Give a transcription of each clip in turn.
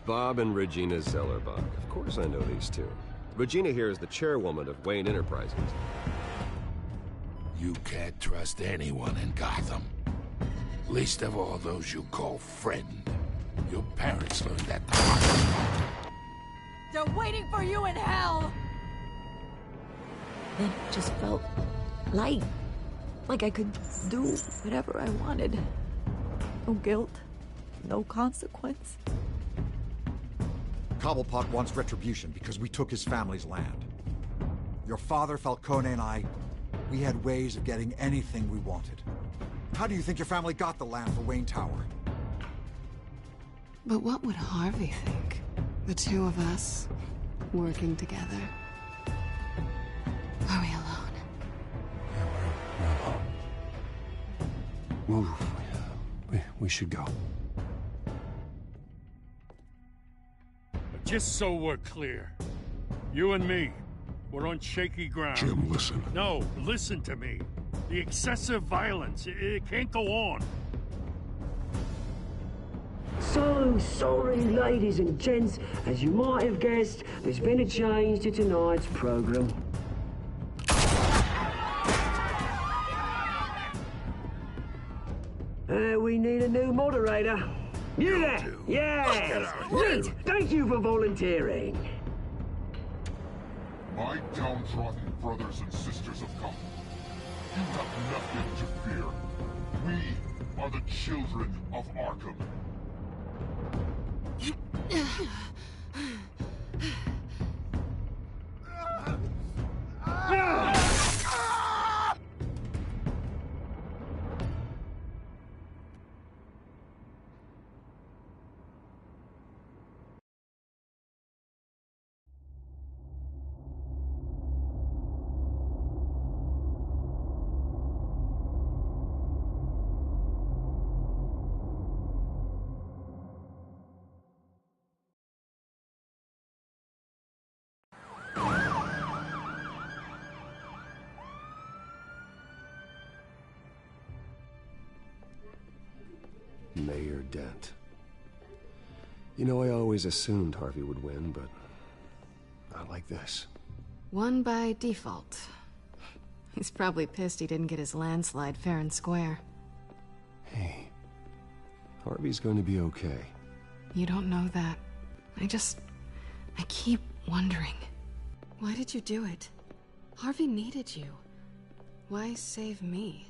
Bob and Regina Zellerbach. Of course I know these two. Regina here is the chairwoman of Wayne Enterprises. You can't trust anyone in Gotham. Least of all those you call friend. Your parents learned that the hard way. They're waiting for you in hell! Then it just felt light. Like I could do whatever I wanted. No guilt, no consequence. Cobblepot wants retribution because we took his family's land. Your father, Falcone, and I, we had ways of getting anything we wanted. How do you think your family got the land for Wayne Tower? But what would Harvey think? The two of us, working together. Are we alone? Yeah, we're alone. We should go. Just so we're clear, you and me, we're on shaky ground. Jim, listen. No, listen to me. The excessive violence, it can't go on. So sorry, ladies and gents. As you might have guessed, there's been a change to tonight's program. We need a new moderator. Yeah! Yeah! Great! Thank you for volunteering. My downtrodden brothers and sisters of Gotham, you have nothing to fear. We are the children of Arkham. Mayor Dent. You know, I always assumed Harvey would win, but not like this. Won by default. He's probably pissed he didn't get his landslide fair and square. Hey, Harvey's going to be okay. You don't know that. I keep wondering. Why did you do it? Harvey needed you. Why save me?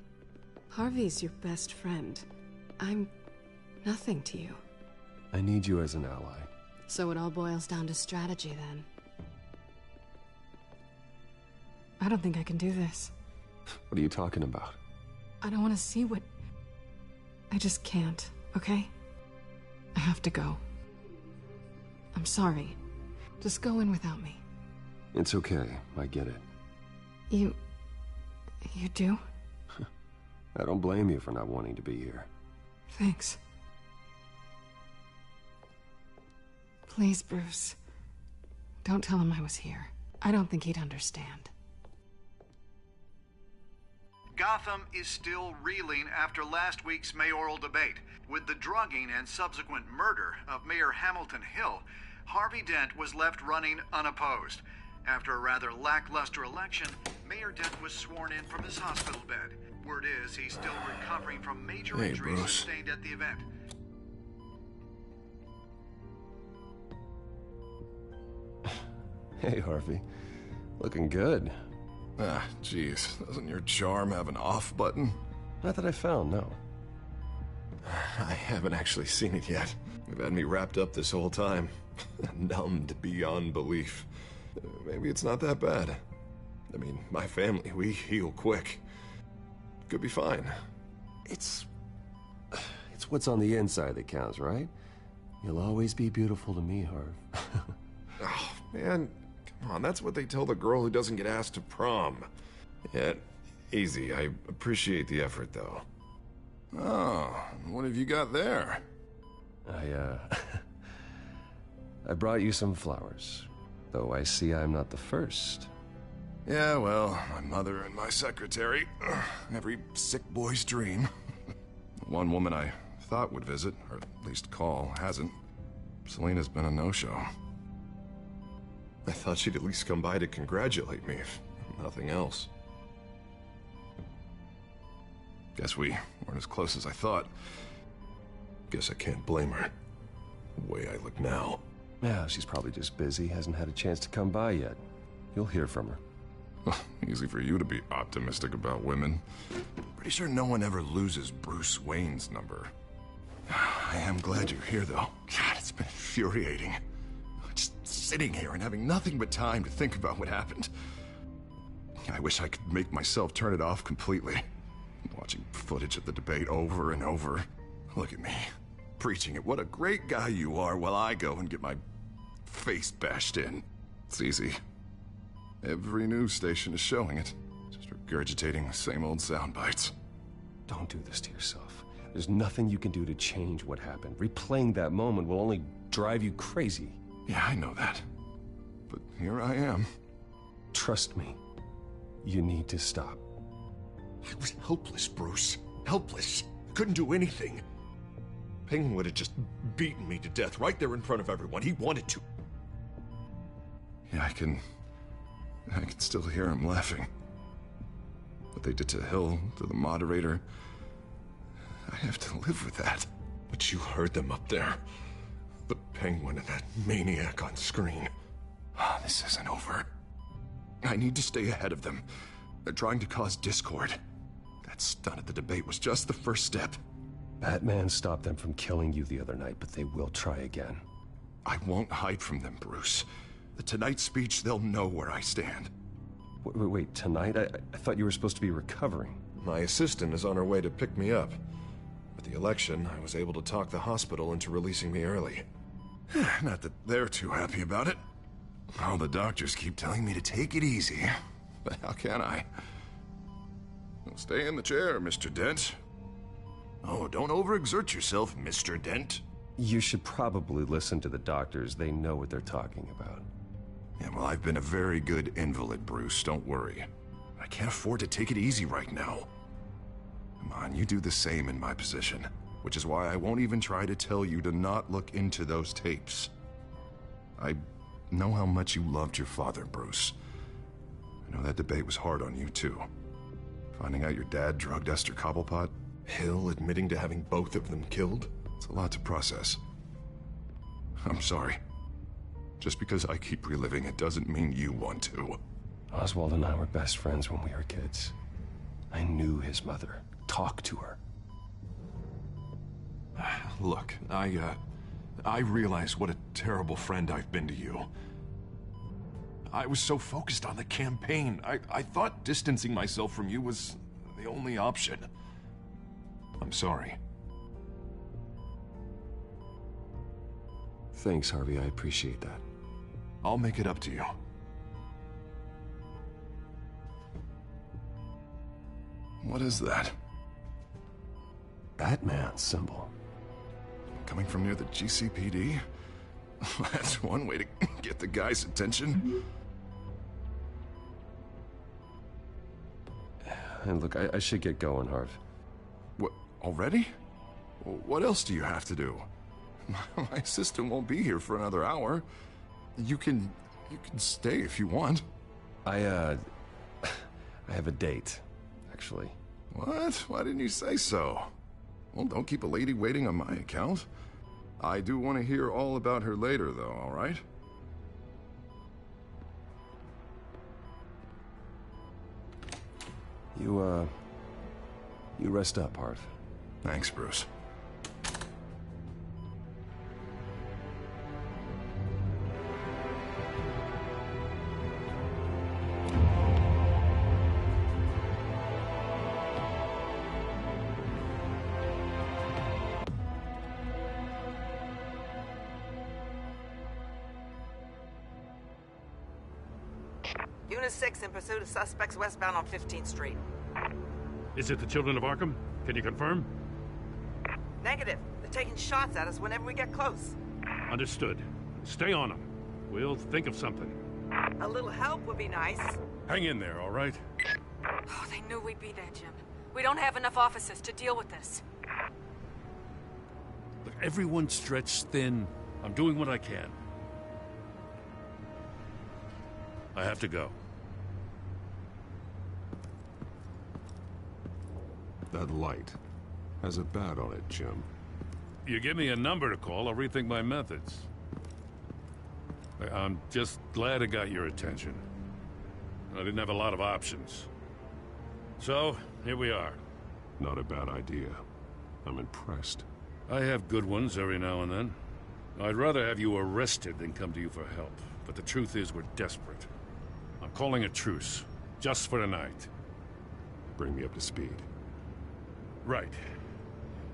Harvey's your best friend. I'm nothing to you. I need you as an ally. So it all boils down to strategy, then. I don't think I can do this. What are you talking about? I don't want to see what... I just can't, okay? I have to go. I'm sorry. Just go in without me. It's okay. I get it. You do? I don't blame you for not wanting to be here. Thanks. Please, Bruce. Don't tell him I was here. I don't think he'd understand. Gotham is still reeling after last week's mayoral debate. With the drugging and subsequent murder of Mayor Hamilton Hill, Harvey Dent was left running unopposed. After a rather lackluster election, Mayor Dent was sworn in from his hospital bed. Word is he's still recovering from major injuries sustained at the event. Hey, Harvey. Looking good. Ah, jeez. Doesn't your charm have an off button? Not that I found, no. I haven't actually seen it yet. You've had me wrapped up this whole time. Numbed beyond belief. Maybe it's not that bad. I mean, my family, we heal quick. Could be fine. It's what's on the inside that counts, right? You'll always be beautiful to me, Harv. Oh, man. Come on, that's what they tell the girl who doesn't get asked to prom. Yeah, easy. I appreciate the effort, though. Oh, what have you got there? I brought you some flowers. Though I see I'm not the first. Yeah, well, my mother and my secretary. Every sick boy's dream. One woman I thought would visit, or at least call, hasn't. Selena's been a no-show. I thought she'd at least come by to congratulate me, if nothing else. Guess we weren't as close as I thought. Guess I can't blame her. The way I look now. Yeah, she's probably just busy, hasn't had a chance to come by yet. You'll hear from her. Easy for you to be optimistic about women. Pretty sure no one ever loses Bruce Wayne's number. I am glad you're here, though. God, it's been infuriating. Just sitting here and having nothing but time to think about what happened. I wish I could make myself turn it off completely. Watching footage of the debate over and over. Look at me, preaching it. What a great guy you are, while I go and get my face bashed in. It's easy. Every news station is showing it. Just regurgitating the same old sound bites. Don't do this to yourself. There's nothing you can do to change what happened. Replaying that moment will only drive you crazy. Yeah, I know that. But here I am. Trust me. You need to stop. I was helpless, Bruce. Helpless. Couldn't do anything. Penguin would have just beaten me to death right there in front of everyone. He wanted to. Yeah, I can still hear him laughing. What they did to Hill, to the moderator. I have to live with that. But you heard them up there. The Penguin and that maniac on screen. This isn't over. I need to stay ahead of them. They're trying to cause discord. That stunt at the debate was just the first step. Batman stopped them from killing you the other night, but they will try again. I won't hide from them, Bruce. The Tonight speech, they'll know where I stand. Wait, tonight? I thought you were supposed to be recovering. My assistant is on her way to pick me up. With the election, I was able to talk the hospital into releasing me early. Not that they're too happy about it. All the doctors keep telling me to take it easy. But how can I? Well, stay in the chair, Mr. Dent. Oh, don't overexert yourself, Mr. Dent. You should probably listen to the doctors. They know what they're talking about. Yeah, well, I've been a very good invalid, Bruce. Don't worry. I can't afford to take it easy right now. Come on, you do the same in my position. Which is why I won't even try to tell you to not look into those tapes. I know how much you loved your father, Bruce. I know that debate was hard on you, too. Finding out your dad drugged Esther Cobblepot, Hill admitting to having both of them killed. It's a lot to process. I'm sorry. Just because I keep reliving it doesn't mean you want to. Oswald and I were best friends when we were kids. I knew his mother. Talked to her. Look, I realize what a terrible friend I've been to you. I was so focused on the campaign. I thought distancing myself from you was the only option. I'm sorry. Thanks, Harvey. I appreciate that. I'll make it up to you. What is that? Batman symbol. Coming from near the GCPD? That's one way to get the guy's attention. And look, I should get going, Harv. What, already? What else do you have to do? My assistant won't be here for another hour. You can stay if you want. I have a date, actually. What? Why didn't you say so? Well, don't keep a lady waiting on my account. I do want to hear all about her later, though, all right? You rest up, Harv. Thanks, Bruce. Unit 6 in pursuit of suspects westbound on 15th Street. Is it the Children of Arkham? Can you confirm? Negative. They're taking shots at us whenever we get close. Understood. Stay on them. We'll think of something. A little help would be nice. Hang in there, all right? Oh, they knew we'd be there, Jim. We don't have enough officers to deal with this. Look, everyone's stretched thin. I'm doing what I can. I have to go. That light has a bat on it, Jim. You give me a number to call, I'll rethink my methods. I'm just glad it got your attention. I didn't have a lot of options. So, here we are. Not a bad idea. I'm impressed. I have good ones every now and then. I'd rather have you arrested than come to you for help. But the truth is, we're desperate. I'm calling a truce. Just for tonight. Bring me up to speed. Right.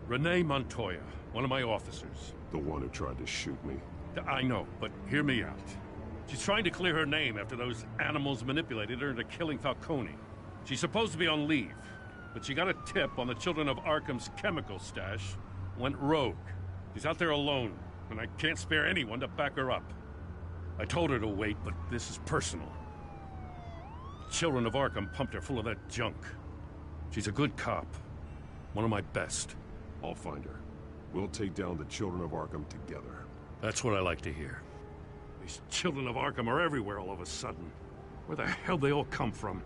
Renee Montoya, one of my officers. The one who tried to shoot me. I know, but hear me out. She's trying to clear her name after those animals manipulated her into killing Falcone. She's supposed to be on leave, but she got a tip on the Children of Arkham's chemical stash, went rogue. She's out there alone, and I can't spare anyone to back her up. I told her to wait, but this is personal. The Children of Arkham pumped her full of that junk. She's a good cop. One of my best. I'll find her. We'll take down the Children of Arkham together. That's what I like to hear. These Children of Arkham are everywhere all of a sudden. Where the hell they all come from?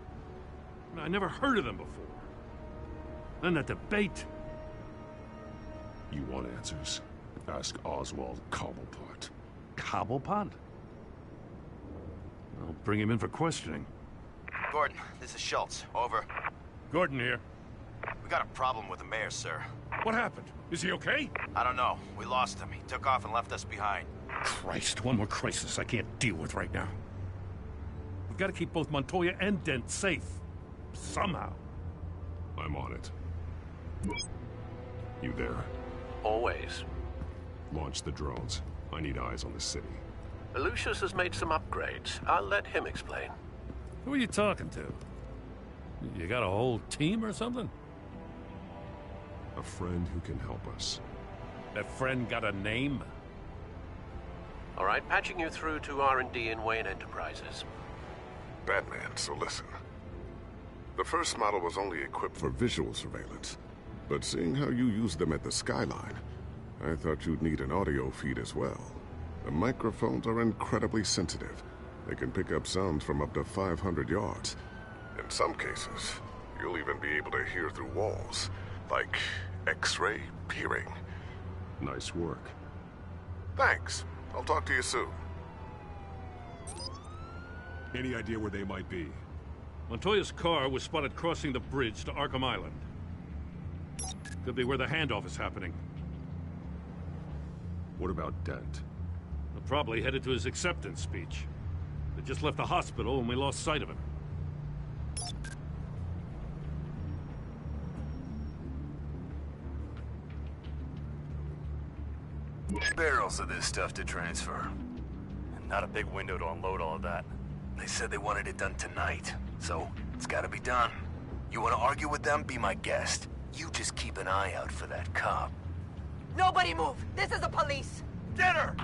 I never heard of them before. Then that debate. You want answers? Ask Oswald Cobblepot. Cobblepot? I'll bring him in for questioning. Gordon, this is Schultz. Over. Gordon here. We got a problem with the mayor, sir. What happened? Is he okay? I don't know. We lost him. He took off and left us behind. Christ, one more crisis I can't deal with right now. We've got to keep both Montoya and Dent safe. Somehow. I'm on it. You there? Always. Launch the drones. I need eyes on the city. Lucius has made some upgrades. I'll let him explain. Who are you talking to? You got a whole team or something? A friend who can help us. That friend got a name? All right, patching you through to R&D in Wayne Enterprises. Batman, so listen. The first model was only equipped for visual surveillance, but seeing how you use them at the Skyline, I thought you'd need an audio feed as well. The microphones are incredibly sensitive. They can pick up sounds from up to 500 yards. In some cases, you'll even be able to hear through walls, like X-ray peering. Nice work. Thanks. I'll talk to you soon. Any idea where they might be? Montoya's car was spotted crossing the bridge to Arkham Island. Could be where the handoff is happening. What about Dent? They're probably headed to his acceptance speech. They just left the hospital and we lost sight of him. Barrels of this stuff to transfer. And not a big window to unload all of that. They said they wanted it done tonight, so it's gotta be done. You wanna argue with them? Be my guest. You just keep an eye out for that cop. Nobody move! This is the police! Get her!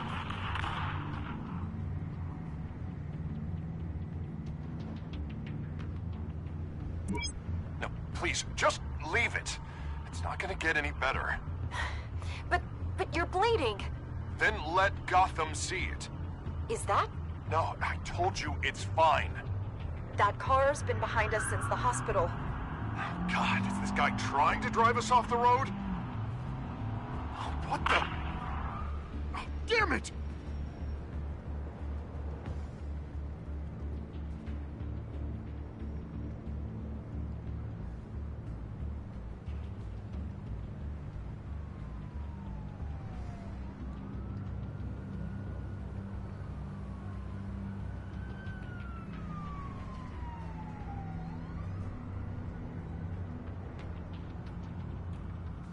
No, please, just leave it. It's not gonna get any better. But you're bleeding! Then let Gotham see it. Is that? No, I told you it's fine. That car's been behind us since the hospital. Oh, God, is this guy trying to drive us off the road? Oh, what the? Oh, damn it!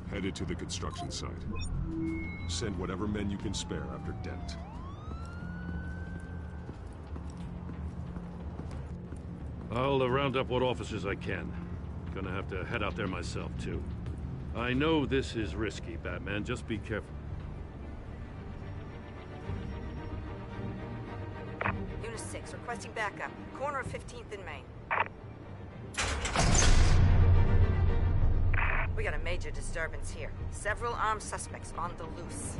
Headed to the construction site. Send whatever men you can spare after Dent. I'll round up what officers I can. Gonna have to head out there myself, too. I know this is risky, Batman. Just be careful. Unit 6, requesting backup. Corner of 15th and Main. We got a major disturbance here. Several armed suspects on the loose.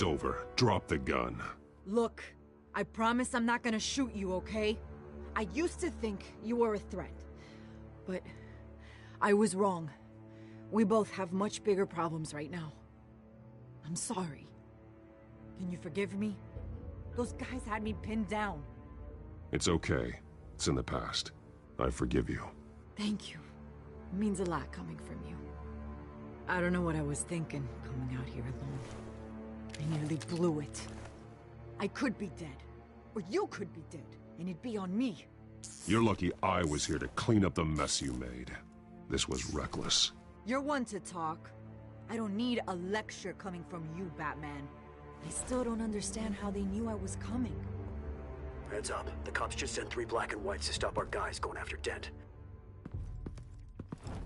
It's over. Drop the gun. Look, I promise I'm not gonna shoot you, okay? I used to think you were a threat, but I was wrong. We both have much bigger problems right now. I'm sorry. Can you forgive me? Those guys had me pinned down. It's okay. It's in the past. I forgive you. Thank you. It means a lot coming from you. I don't know what I was thinking, coming out here alone. I nearly blew it. I could be dead. Or you could be dead, and it'd be on me. You're lucky I was here to clean up the mess you made. This was reckless. You're one to talk. I don't need a lecture coming from you, Batman. I still don't understand how they knew I was coming. Heads up. The cops just sent 3 black and whites to stop our guys going after Dent.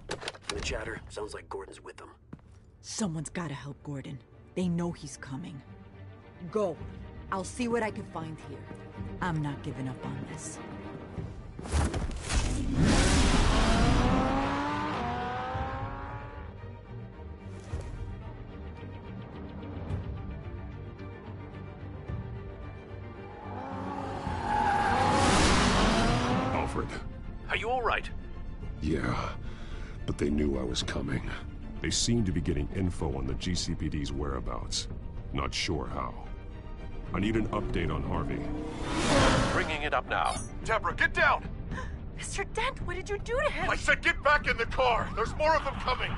From the chatter, sounds like Gordon's with them. Someone's gotta help Gordon. They know he's coming. Go. I'll see what I can find here. I'm not giving up on this. Alfred. Are you all right? Yeah, but they knew I was coming. They seemed to be getting info on the GCPD's whereabouts. Not sure how. I need an update on Harvey. Bringing it up now. Deborah, get down! Mr. Dent, what did you do to him? I said get back in the car! There's more of them coming!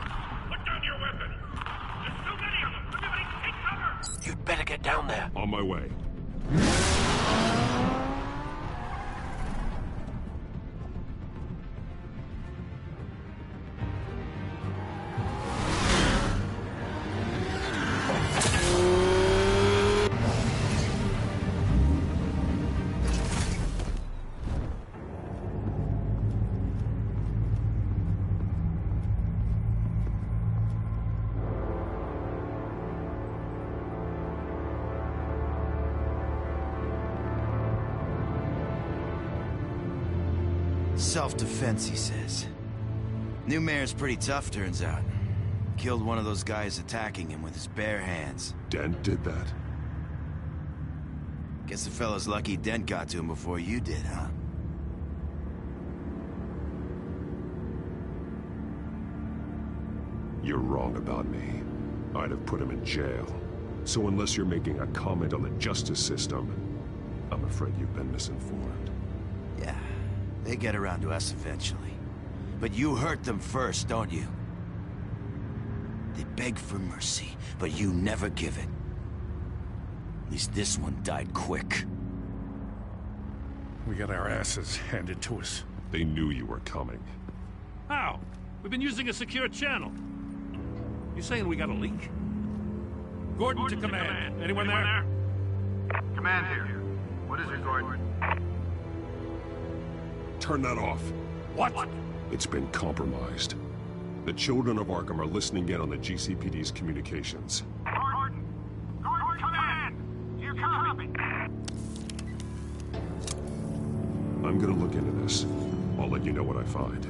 Put down your weapon! There's too many of them! Everybody take cover! You'd better get down there. On my way. Self-defense, he says. New mayor's pretty tough, turns out. Killed one of those guys attacking him with his bare hands. Dent did that? Guess the fella's lucky Dent got to him before you did, huh? You're wrong about me. I'd have put him in jail. So unless you're making a comment on the justice system, I'm afraid you've been misinformed. Yeah, they get around to us eventually. But you hurt them first, don't you? They beg for mercy, but you never give it. At least this one died quick. We got our asses handed to us. They knew you were coming. How? We've been using a secure channel. You saying we got a leak? Gordon to command. Anyone there? Command here. What is it, Gordon? Turn that off. What? It's been compromised. The children of Arkham are listening in on the GCPD's communications. Gordon! Gordon, command! You copy? I'm gonna look into this. I'll let you know what I find.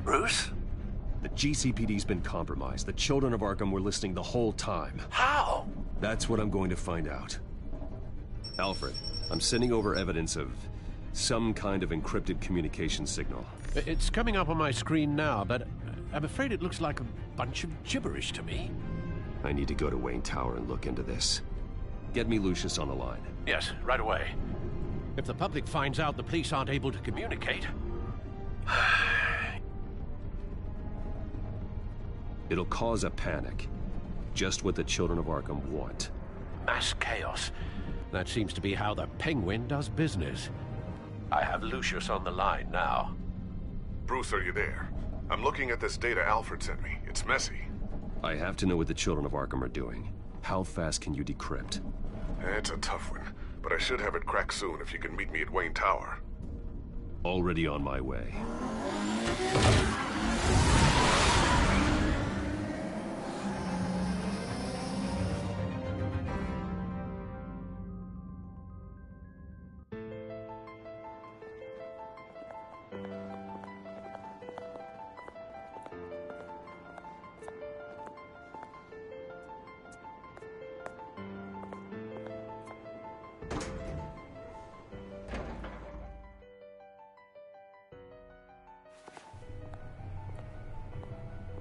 Bruce? The GCPD's been compromised. The children of Arkham were listening the whole time. How? That's what I'm going to find out. Alfred, I'm sending over evidence of some kind of encrypted communication signal. It's coming up on my screen now, but I'm afraid it looks like a bunch of gibberish to me. I need to go to Wayne Tower and look into this. Get me Lucius on the line. Yes, right away. If the public finds out the police aren't able to communicate... It'll cause a panic. Just what the children of Arkham want. Mass chaos. That seems to be how the Penguin does business. I have Lucius on the line now. Bruce, are you there? I'm looking at this data Alfred sent me. It's messy. I have to know what the children of Arkham are doing. How fast can you decrypt? It's a tough one, but I should have it cracked soon if you can meet me at Wayne Tower. Already on my way.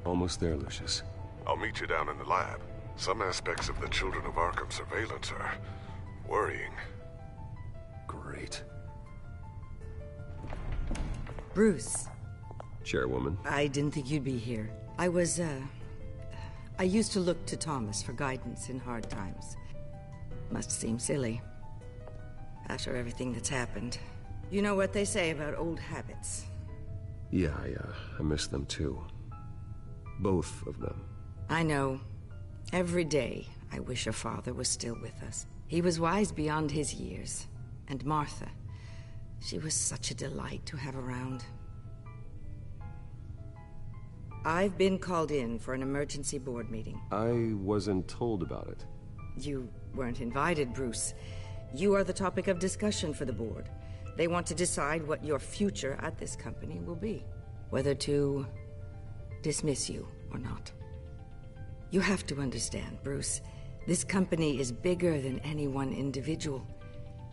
Almost there, Lucius. I'll meet you down in the lab. Some aspects of the Children of Arkham surveillance are worrying. Great. Bruce. Chairwoman. I didn't think you'd be here. I used to look to Thomas for guidance in hard times. Must seem silly. After everything that's happened. You know what they say about old habits. Yeah, I miss them too. Both of them. I know. Every day, I wish your father was still with us. He was wise beyond his years. And Martha, she was such a delight to have around. I've been called in for an emergency board meeting. I wasn't told about it. You weren't invited, Bruce. You are the topic of discussion for the board. They want to decide what your future at this company will be. Whether to dismiss you or not. You have to understand, Bruce. This company is bigger than any one individual.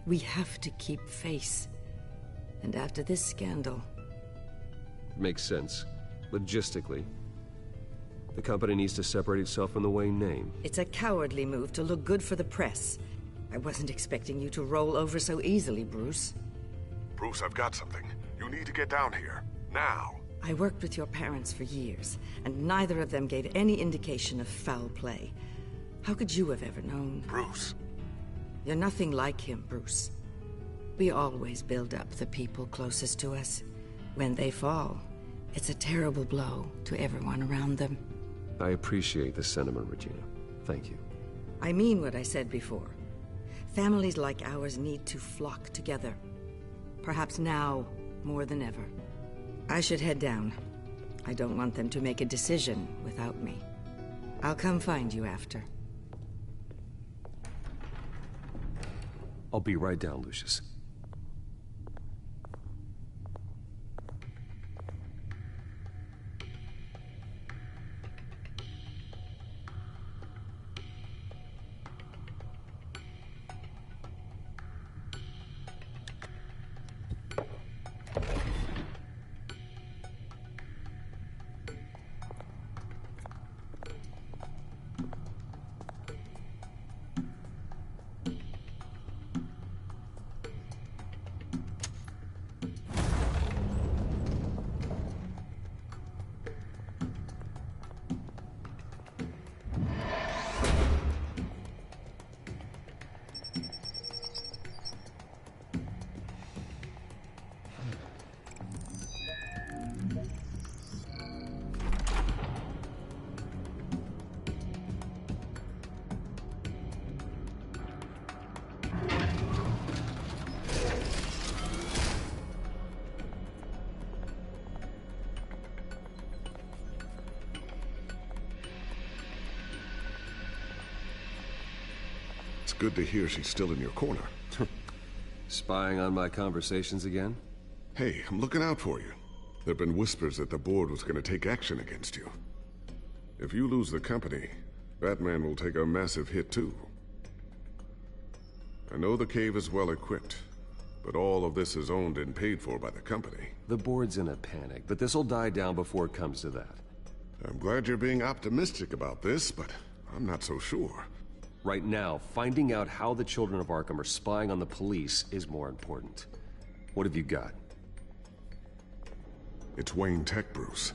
We have to keep face. And after this scandal... Makes sense. Logistically. The company needs to separate itself from the Wayne name. It's a cowardly move to look good for the press. I wasn't expecting you to roll over so easily, Bruce. Bruce, I've got something. You need to get down here. Now. I worked with your parents for years, and neither of them gave any indication of foul play. How could you have ever known? Bruce. You're nothing like him, Bruce. We always build up the people closest to us. When they fall, it's a terrible blow to everyone around them. I appreciate the sentiment, Regina. Thank you. I mean what I said before. Families like ours need to flock together. Perhaps now more than ever. I should head down. I don't want them to make a decision without me. I'll come find you after. I'll be right down, Lucius. It's good to hear she's still in your corner. Spying on my conversations again? Hey, I'm looking out for you. There've been whispers that the board was gonna take action against you. If you lose the company, Batman will take a massive hit too. I know the cave is well equipped, but all of this is owned and paid for by the company. The board's in a panic, but this'll die down before it comes to that. I'm glad you're being optimistic about this, but I'm not so sure. Right now, finding out how the Children of Arkham are spying on the police is more important. What have you got? It's Wayne Tech, Bruce.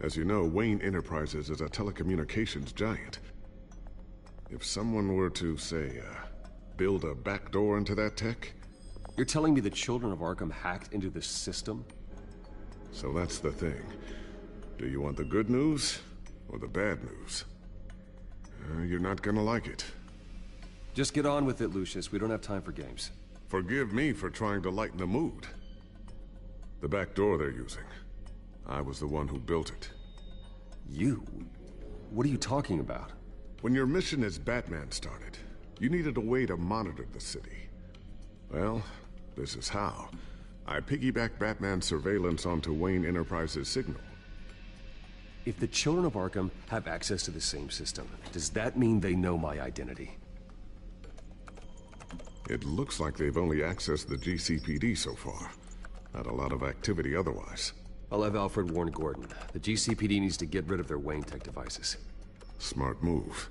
As you know, Wayne Enterprises is a telecommunications giant. If someone were to, say, build a backdoor into that tech... You're telling me the Children of Arkham hacked into this system? So that's the thing. Do you want the good news or the bad news? You're not gonna like it. Just get on with it, Lucius. We don't have time for games. Forgive me for trying to lighten the mood. The back door they're using. I was the one who built it. You? What are you talking about? When your mission as Batman started, you needed a way to monitor the city. Well, this is how. I piggybacked Batman's surveillance onto Wayne Enterprises' signal. If the Children of Arkham have access to the same system, does that mean they know my identity? It looks like they've only accessed the GCPD so far. Not a lot of activity otherwise. I'll have Alfred warn Gordon. The GCPD needs to get rid of their Wayne Tech devices. Smart move.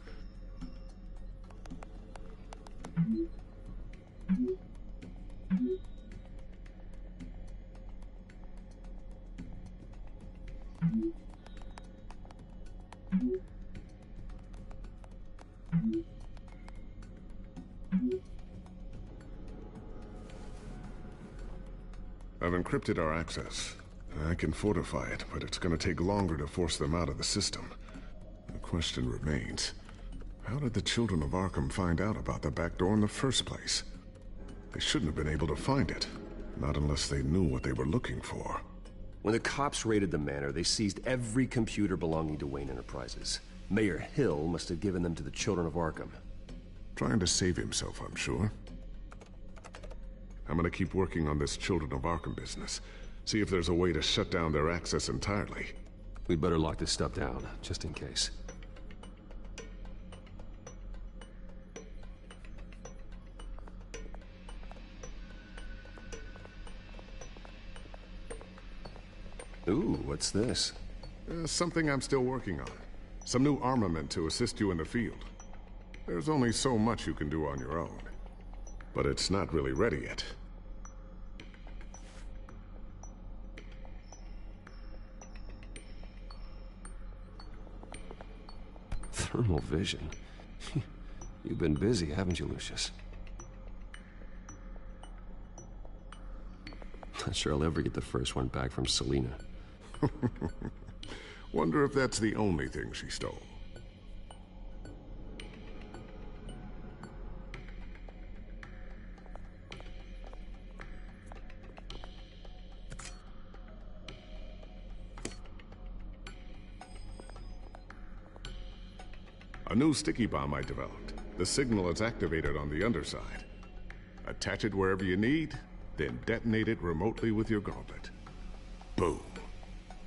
I've encrypted our access. I can fortify it, but it's gonna take longer to force them out of the system. The question remains, how did the Children of Arkham find out about the back door in the first place? They shouldn't have been able to find it. Not unless they knew what they were looking for. When the cops raided the manor, they seized every computer belonging to Wayne Enterprises. Mayor Hill must have given them to the Children of Arkham. Trying to save himself, I'm sure. I'm gonna keep working on this Children of Arkham business. See if there's a way to shut down their access entirely. We'd better lock this stuff down, just in case. Ooh, what's this? Something I'm still working on. Some new armament to assist you in the field. There's only so much you can do on your own. But it's not really ready yet. Thermal vision. You've been busy, haven't you, Lucius? Not sure I'll ever get the first one back from Selina. Wonder if that's the only thing she stole. A new sticky bomb I developed. The signal is activated on the underside. Attach it wherever you need, then detonate it remotely with your gauntlet. Boom.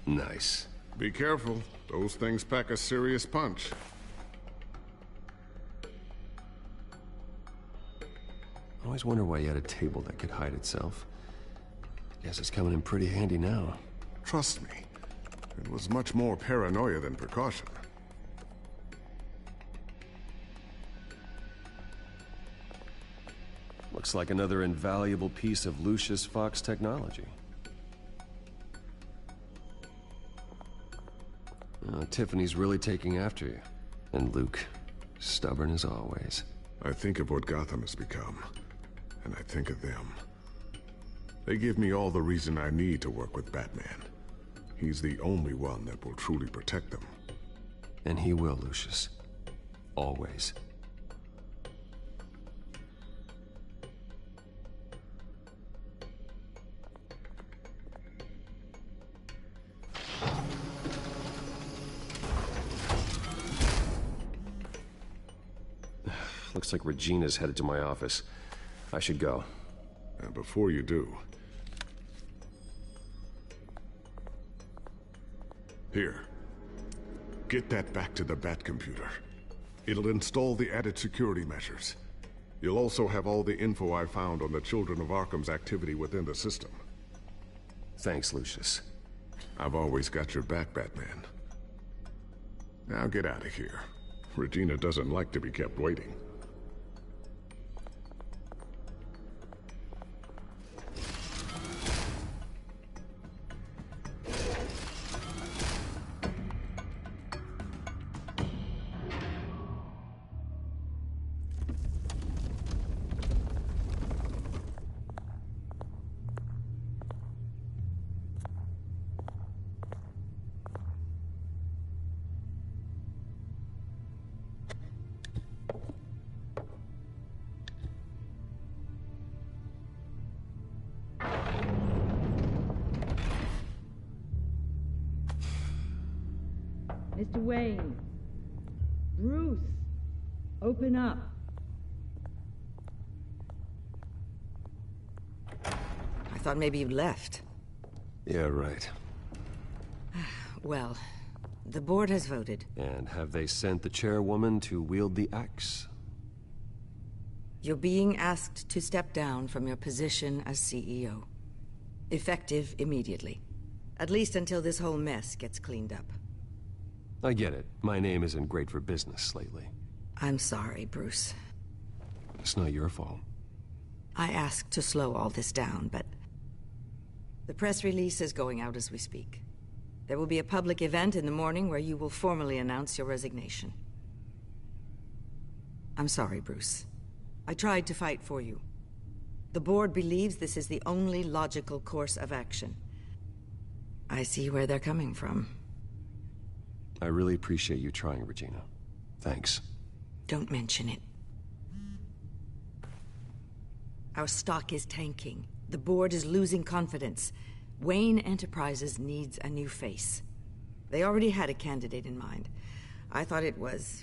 Nice. Be careful. Those things pack a serious punch. I always wonder why you had a table that could hide itself. Guess it's coming in pretty handy now. Trust me. It was much more paranoia than precaution. Looks like another invaluable piece of Lucius Fox technology. Tiffany's really taking after you. And Luke, stubborn as always. I think of what Gotham has become, and I think of them. They give me all the reason I need to work with Batman. He's the only one that will truly protect them. And he will, Lucius. Always. Looks like Regina's headed to my office. I should go. And before you do... Here. Get that back to the Bat computer. It'll install the added security measures. You'll also have all the info I found on the Children of Arkham's activity within the system. Thanks, Lucius. I've always got your back, Batman. Now get out of here. Regina doesn't like to be kept waiting. Mr. Wayne. Bruce, open up. I thought maybe you left. Yeah, right. Well, the board has voted. And have they sent the chairwoman to wield the axe? You're being asked to step down from your position as CEO. Effective immediately. At least until this whole mess gets cleaned up. I get it. My name isn't great for business lately. I'm sorry, Bruce. It's not your fault. I asked to slow all this down, but... the press release is going out as we speak. There will be a public event in the morning where you will formally announce your resignation. I'm sorry, Bruce. I tried to fight for you. The board believes this is the only logical course of action. I see where they're coming from. I really appreciate you trying, Regina. Thanks. Don't mention it. Our stock is tanking. The board is losing confidence. Wayne Enterprises needs a new face. They already had a candidate in mind. I thought it was...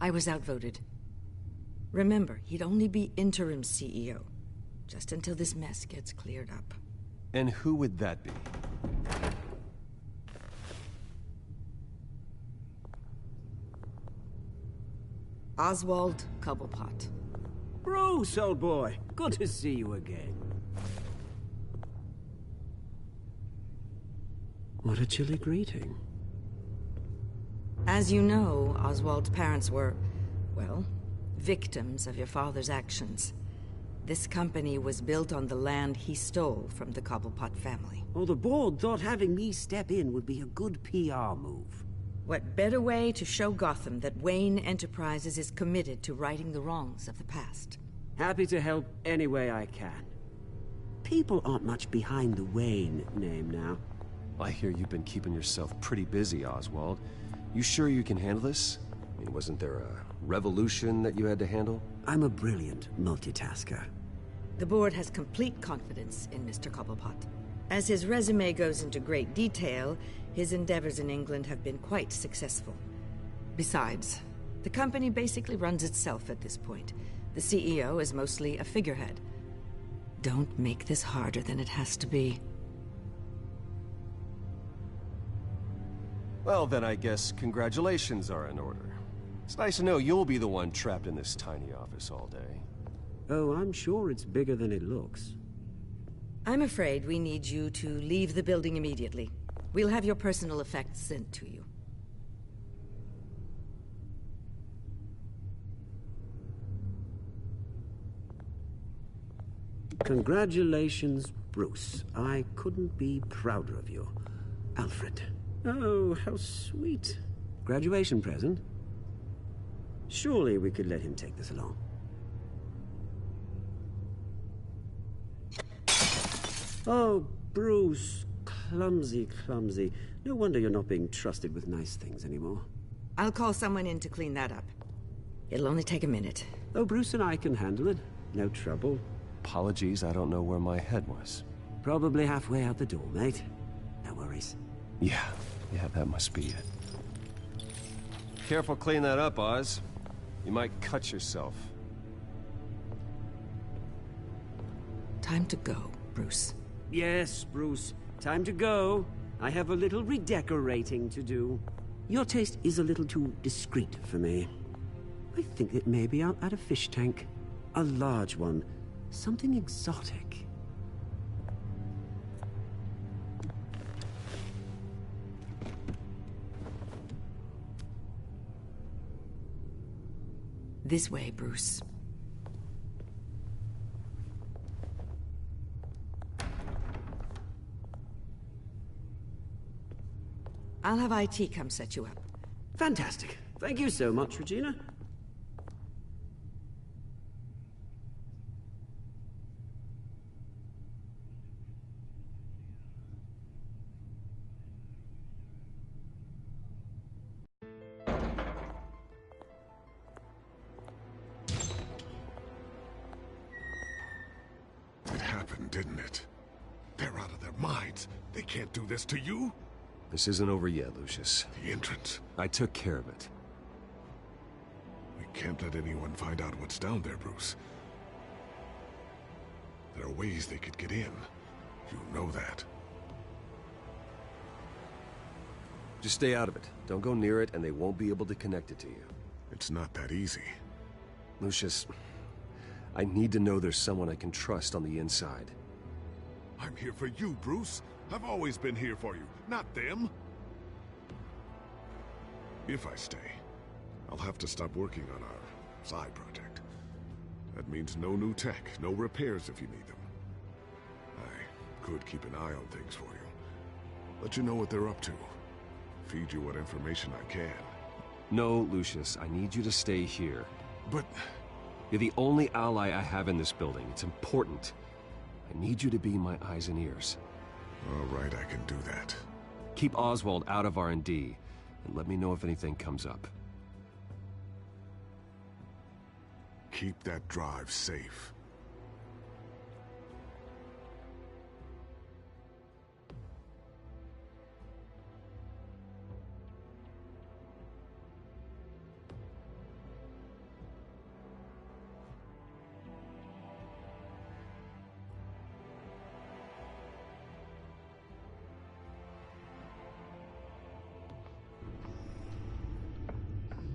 I was outvoted. Remember, he'd only be interim CEO, just until this mess gets cleared up. And who would that be? Oswald Cobblepot. Bruce, old boy. Good to see you again. What a chilly greeting. As you know, Oswald's parents were, well, victims of your father's actions. This company was built on the land he stole from the Cobblepot family. Well, the board thought having me step in would be a good PR move. What better way to show Gotham that Wayne Enterprises is committed to righting the wrongs of the past? Happy to help any way I can. People aren't much behind the Wayne name now. I hear you've been keeping yourself pretty busy, Oswald. You sure you can handle this? I mean, wasn't there a revolution that you had to handle? I'm a brilliant multitasker. The board has complete confidence in Mr. Cobblepot. As his resume goes into great detail, his endeavors in England have been quite successful. Besides, the company basically runs itself at this point. The CEO is mostly a figurehead. Don't make this harder than it has to be. Well, then I guess congratulations are in order. It's nice to know you'll be the one trapped in this tiny office all day. Oh, I'm sure it's bigger than it looks. I'm afraid we need you to leave the building immediately. We'll have your personal effects sent to you. Congratulations, Bruce. I couldn't be prouder of you. Alfred. Oh, how sweet. Graduation present? Surely we could let him take this along. Oh, Bruce. Clumsy, clumsy. No wonder you're not being trusted with nice things anymore. I'll call someone in to clean that up. It'll only take a minute. Oh, Bruce and I can handle it. No trouble. Apologies, I don't know where my head was. Probably halfway out the door, mate. No worries. Yeah, that must be it. Careful clean that up, Oz. You might cut yourself. Time to go, Bruce. Yes, Bruce. Time to go. I have a little redecorating to do. Your taste is a little too discreet for me. I think that maybe I'll add a fish tank. A large one. Something exotic. This way, Bruce. I'll have IT come set you up. Fantastic. Thank you so much, Regina. It happened, didn't it? They're out of their minds. They can't do this to you? This isn't over yet, Lucius. The entrance. I took care of it. We can't let anyone find out what's down there, Bruce. There are ways they could get in. You know that. Just stay out of it. Don't go near it, and they won't be able to connect it to you. It's not that easy. Lucius, I need to know there's someone I can trust on the inside. I'm here for you, Bruce. I've always been here for you, not them. If I stay, I'll have to stop working on our side project. That means no new tech, no repairs if you need them. I could keep an eye on things for you. Let you know what they're up to. Feed you what information I can. No, Lucius, I need you to stay here. But... You're the only ally I have in this building. It's important. I need you to be my eyes and ears. All right, I can do that. Keep Oswald out of R&D, and let me know if anything comes up. Keep that drive safe.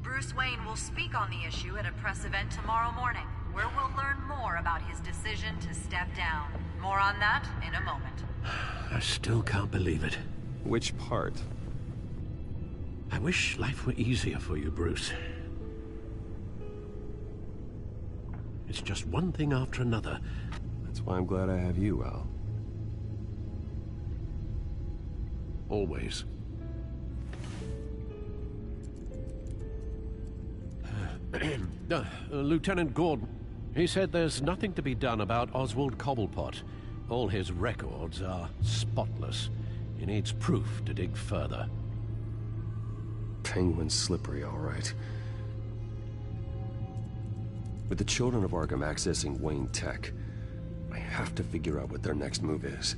Bruce Wayne will speak on the issue at a press event tomorrow morning, where we'll learn more about his decision to step down. More on that in a moment. I still can't believe it. Which part? I wish life were easier for you, Bruce. It's just one thing after another. That's why I'm glad I have you, Al. Always. Lieutenant Gordon, he said there's nothing to be done about Oswald Cobblepot. All his records are spotless. He needs proof to dig further. Penguin's slippery, all right. With the children of Arkham accessing Wayne Tech, I have to figure out what their next move is.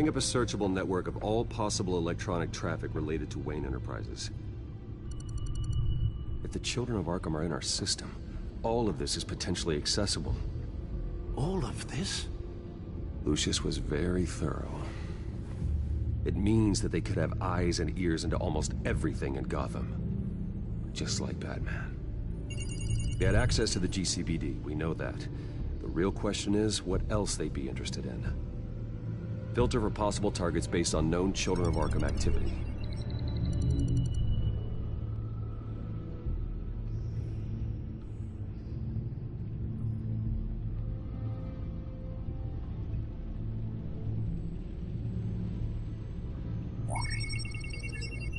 Bring up a searchable network of all possible electronic traffic related to Wayne Enterprises. If the children of Arkham are in our system, all of this is potentially accessible. All of this? Lucius was very thorough. It means that they could have eyes and ears into almost everything in Gotham. Just like Batman. They had access to the GCPD, we know that. The real question is, what else they'd be interested in. Filter for possible targets based on known Children of Arkham activity.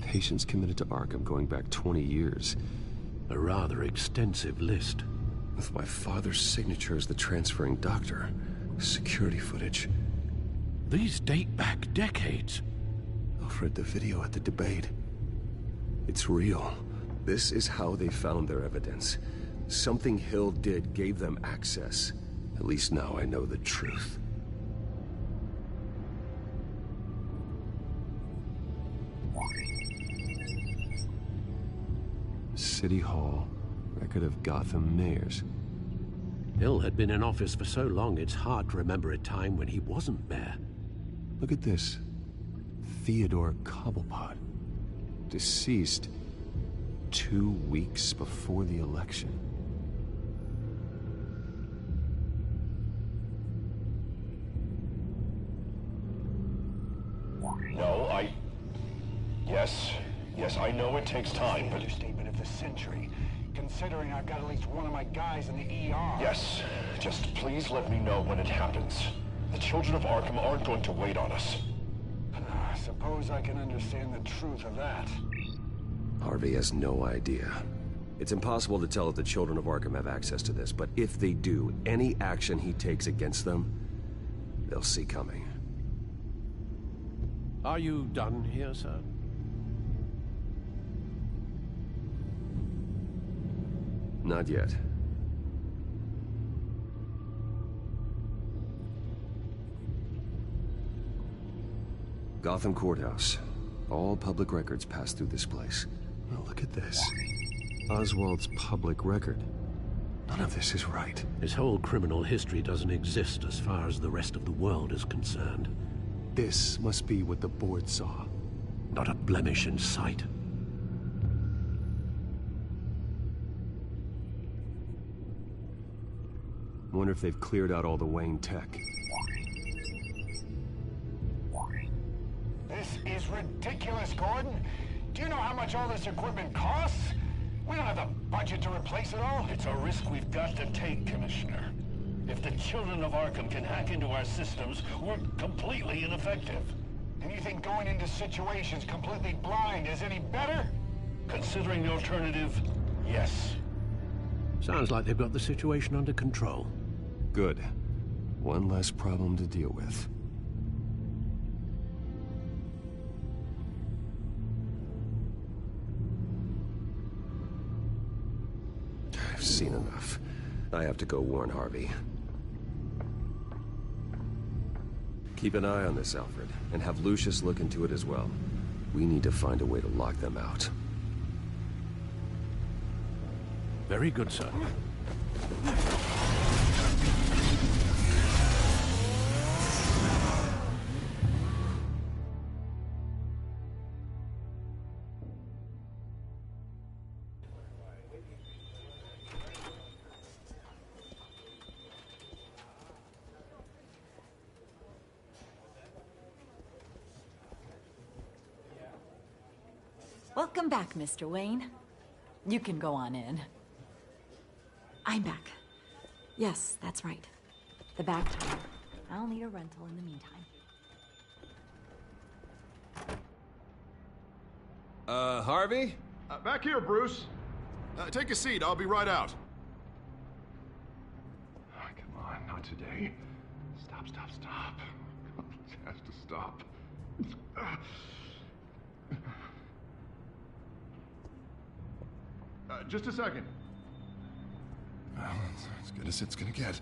Patients committed to Arkham going back 20 years. A rather extensive list. With my father's signature as the transferring doctor. Security footage. These date back decades. Alfred, the video at the debate. It's real. This is how they found their evidence. Something Hill did gave them access. At least now I know the truth. City Hall. Record of Gotham mayors. Hill had been in office for so long, it's hard to remember a time when he wasn't mayor. Look at this. Theodore Cobblepot. Deceased 2 weeks before the election. No, Yes, I know it takes time, but... Understatement of the century, considering I've got at least one of my guys in the ER. Yes, just please let me know when it happens. The children of Arkham aren't going to wait on us. I suppose I can understand the truth of that. Harvey has no idea. It's impossible to tell if the children of Arkham have access to this, but if they do, any action he takes against them, they'll see coming. Are you done here, sir? Not yet. Gotham Courthouse. All public records pass through this place. Well, look at this. Oswald's public record. None of this is right. His whole criminal history doesn't exist as far as the rest of the world is concerned. This must be what the board saw. Not a blemish in sight. Wonder if they've cleared out all the Wayne tech. This is ridiculous, Gordon. Do you know how much all this equipment costs? We don't have the budget to replace it all. It's a risk we've got to take, Commissioner. If the children of Arkham can hack into our systems, we're completely ineffective. And you think going into situations completely blind is any better? Considering the alternative, yes. Sounds like they've got the situation under control. Good. One less problem to deal with. I've seen enough. I have to go warn Harvey. Keep an eye on this, Alfred, and have Lucius look into it as well. We need to find a way to lock them out. Very good, sir. Welcome back, Mr. Wayne. You can go on in. I'm back. Yes, that's right. The back tire. I'll need a rental in the meantime. Harvey? Back here, Bruce. Take a seat. I'll be right out. Oh, come on, not today. Stop. This has to stop. Just a second. Well, it's as good as it's gonna get.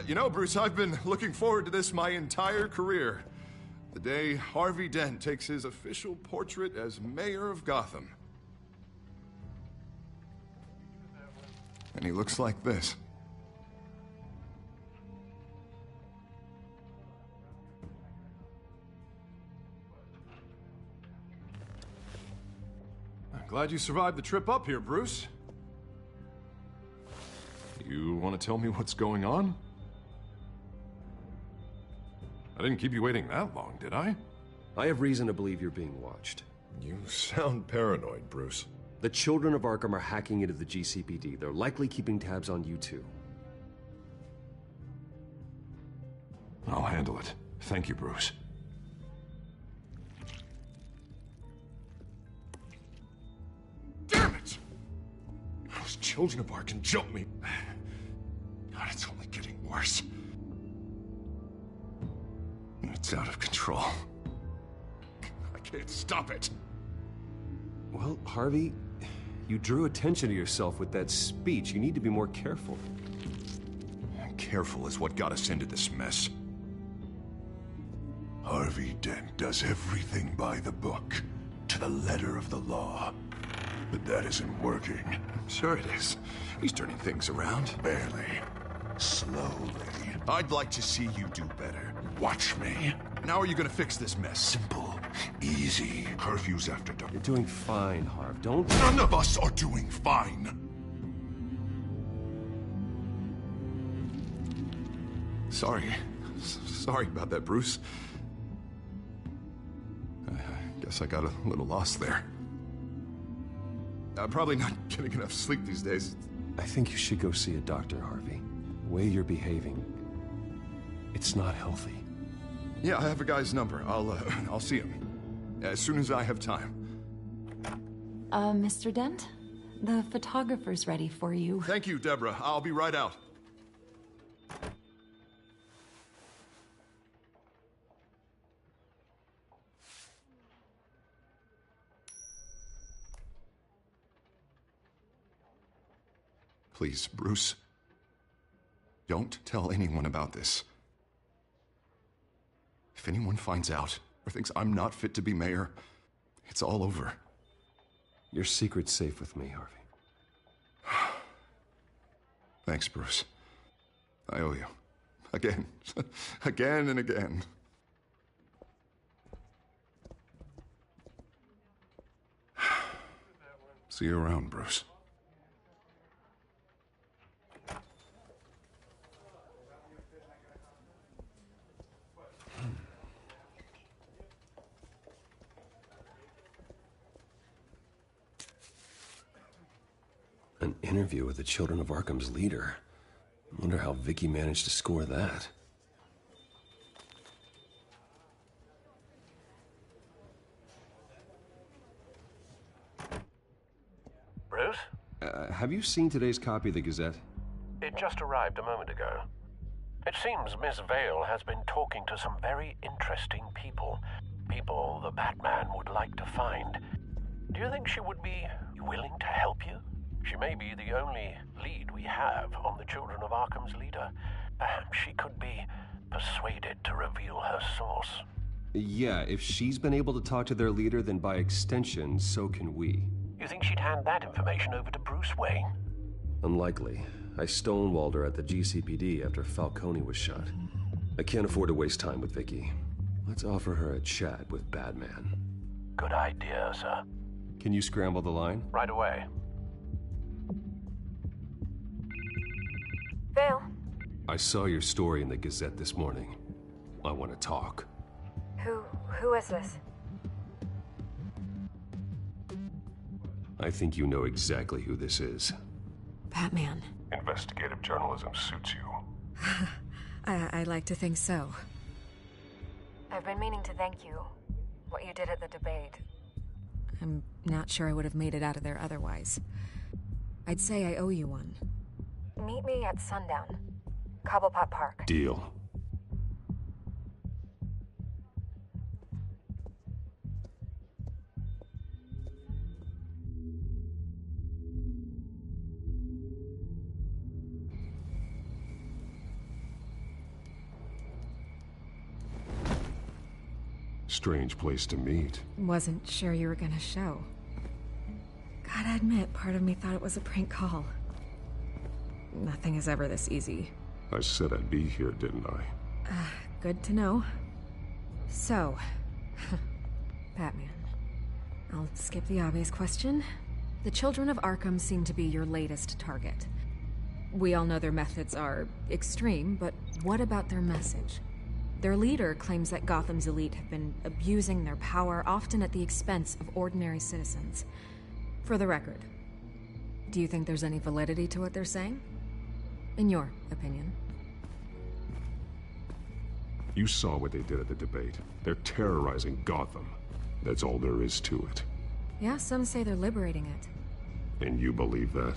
You know, Bruce, I've been looking forward to this my entire career. The day Harvey Dent takes his official portrait as mayor of Gotham. And he looks like this. I'm glad you survived the trip up here, Bruce. You want to tell me what's going on? I didn't keep you waiting that long, did I? I have reason to believe you're being watched. You sound paranoid, Bruce. The children of Arkham are hacking into the GCPD. They're likely keeping tabs on you too. I'll handle it. Thank you, Bruce. Damn it! Those children of Arkham jumped me. God, it's only getting worse. It's out of control. I can't stop it. Well, Harvey, you drew attention to yourself with that speech. You need to be more careful. Careful is what got us into this mess. Harvey Dent does everything by the book, to the letter of the law. But that isn't working. Sure it is. He's turning things around. Barely. Slowly. I'd like to see you do better. Watch me. Now are you gonna fix this mess? Simple. Easy. Curfews after dark. You're doing fine, Harv. Don't... None of us are doing fine. Sorry. Sorry about that, Bruce. I guess I got a little lost there. I'm probably not getting enough sleep these days. I think you should go see a doctor, Harvey. The way you're behaving, it's not healthy. Yeah, I have a guy's number. I'll see him as soon as I have time. Mr. Dent? The photographer's ready for you. Thank you, Deborah. I'll be right out. Please, Bruce. Don't tell anyone about this. If anyone finds out or thinks I'm not fit to be mayor, it's all over. Your secret's safe with me, Harvey. Thanks, Bruce. I owe you. Again. Again and again. See you around, Bruce. An interview with the Children of Arkham's leader. I wonder how Vicky managed to score that. Bruce? Have you seen today's copy of the Gazette? It just arrived a moment ago. It seems Miss Vale has been talking to some very interesting people. People the Batman would like to find. Do you think she would be willing to help you? She may be the only lead we have on the Children of Arkham's leader. Perhaps she could be persuaded to reveal her source. Yeah, if she's been able to talk to their leader, then by extension, so can we. You think she'd hand that information over to Bruce Wayne? Unlikely. I stonewalled her at the GCPD after Falcone was shot. I can't afford to waste time with Vicky. Let's offer her a chat with Batman. Good idea, sir. Can you scramble the line? Right away. Vale. I saw your story in the Gazette this morning. I want to talk. Who is this? I think you know exactly who this is. Batman. Investigative journalism suits you. I like to think so. I've been meaning to thank you. What you did at the debate. I'm not sure I would have made it out of there otherwise. I'd say I owe you one. Meet me at sundown. Cobblepot Park. Deal. Strange place to meet. Wasn't sure you were gonna show. Gotta admit, part of me thought it was a prank call. Nothing is ever this easy. I said I'd be here, didn't I? Good to know. So, Batman. I'll skip the obvious question. The Children of Arkham seem to be your latest target. We all know their methods are extreme, but what about their message? Their leader claims that Gotham's elite have been abusing their power, often at the expense of ordinary citizens. For the record, do you think there's any validity to what they're saying? In your opinion? You saw what they did at the debate. They're terrorizing Gotham. That's all there is to it. Yeah, some say they're liberating it. And you believe that?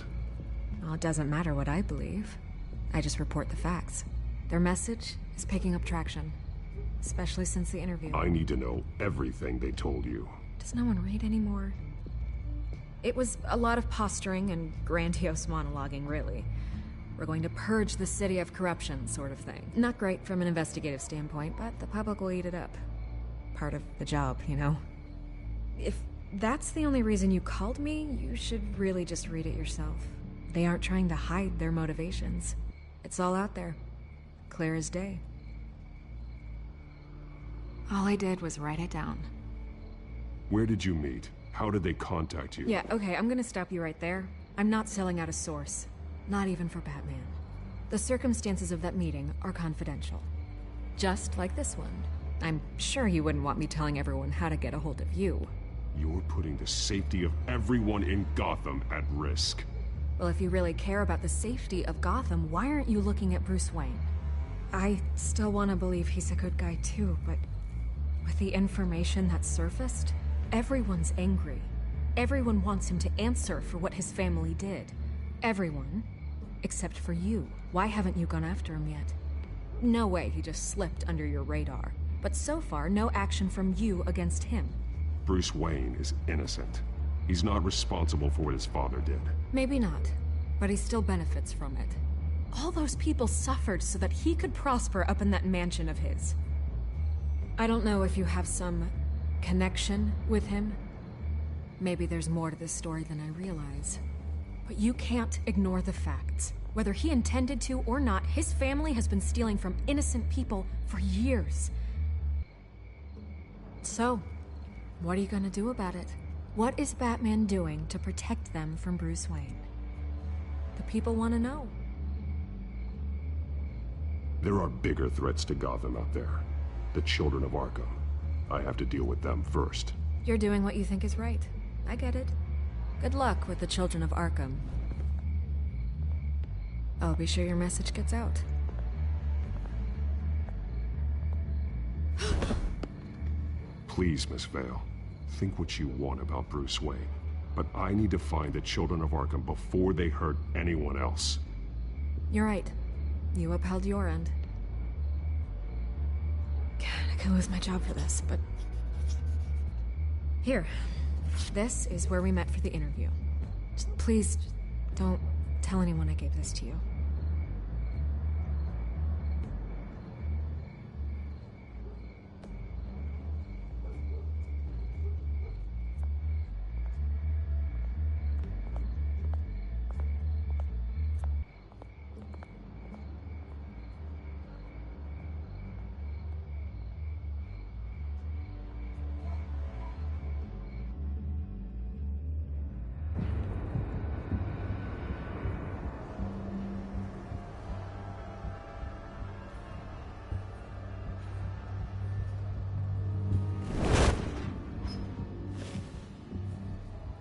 Well, it doesn't matter what I believe. I just report the facts. Their message is picking up traction, especially since the interview. I need to know everything they told you. Does no one read anymore? It was a lot of posturing and grandiose monologuing, really. We're going to purge the city of corruption, sort of thing. Not great from an investigative standpoint, but the public will eat it up. Part of the job, you know? If that's the only reason you called me, you should really just read it yourself. They aren't trying to hide their motivations. It's all out there. Clear as day. All I did was write it down. Where did you meet? How did they contact you? Yeah, okay, I'm gonna stop you right there. I'm not selling out a source. Not even for Batman. The circumstances of that meeting are confidential. Just like this one. I'm sure you wouldn't want me telling everyone how to get a hold of you. You're putting the safety of everyone in Gotham at risk. Well, if you really care about the safety of Gotham, why aren't you looking at Bruce Wayne? I still want to believe he's a good guy too, but with the information that surfaced, everyone's angry. Everyone wants him to answer for what his family did. Everyone, except for you. Why haven't you gone after him yet? No way he just slipped under your radar. But so far, no action from you against him. Bruce Wayne is innocent. He's not responsible for what his father did. Maybe not, but he still benefits from it. All those people suffered so that he could prosper up in that mansion of his. I don't know if you have some connection with him. Maybe there's more to this story than I realize. But you can't ignore the facts. Whether he intended to or not, his family has been stealing from innocent people for years. So, what are you gonna do about it? What is Batman doing to protect them from Bruce Wayne? The people want to know. There are bigger threats to Gotham out there. The Children of Arkham. I have to deal with them first. You're doing what you think is right. I get it. Good luck with the Children of Arkham. I'll be sure your message gets out. Please, Miss Vale. Think what you want about Bruce Wayne. But I need to find the Children of Arkham before they hurt anyone else. You're right. You upheld your end. God, I could lose my job for this, but... Here. This is where we met for the interview. Please, don't tell anyone I gave this to you.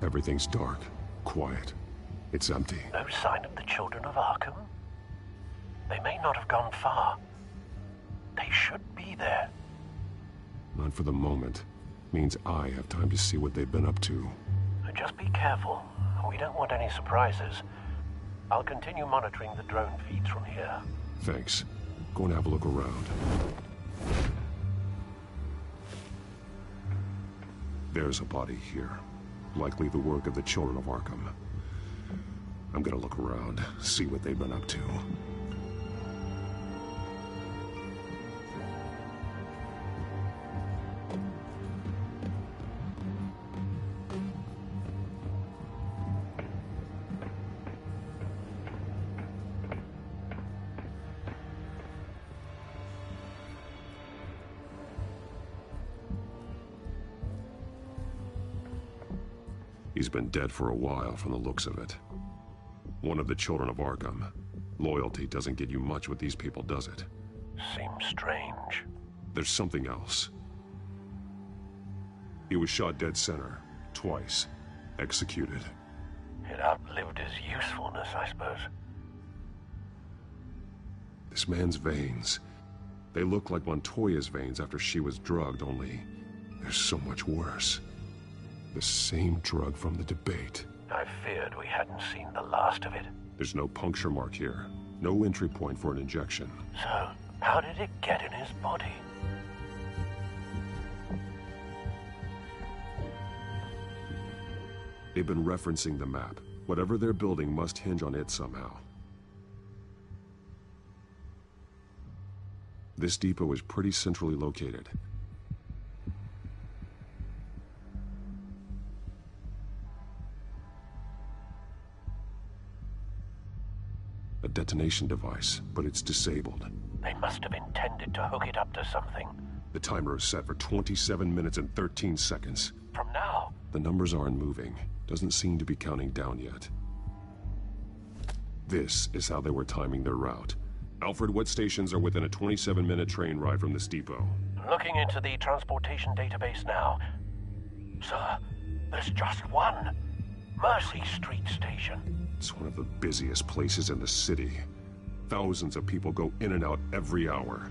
Everything's dark, quiet. It's empty. No sign of the Children of Arkham? They may not have gone far. They should be there. Not for the moment. Means I have time to see what they've been up to. Just be careful. We don't want any surprises. I'll continue monitoring the drone feeds from here. Thanks. Go and have a look around. There's a body here. Likely the work of the Children of Arkham. I'm gonna look around, see what they've been up to. He's been dead for a while from the looks of it. One of the children of Arkham. Loyalty doesn't get you much with these people, does it? Seems strange. There's something else. He was shot dead center, twice, executed. It outlived his usefulness, I suppose. This man's veins, they look like Montoya's veins after she was drugged, only they're so much worse. The same drug from the debate. I feared we hadn't seen the last of it. There's no puncture mark here. No entry point for an injection. So, how did it get in his body? They've been referencing the map. Whatever they're building must hinge on it somehow. This depot is pretty centrally located. A detonation device, but it's disabled. They must have intended to hook it up to something. The timer is set for 27 minutes and 13 seconds. From now? The numbers aren't moving. Doesn't seem to be counting down yet. This is how they were timing their route. Alfred, what stations are within a 27-minute train ride from this depot? Looking into the transportation database now. Sir, there's just one. Mercy Street Station. It's one of the busiest places in the city. Thousands of people go in and out every hour.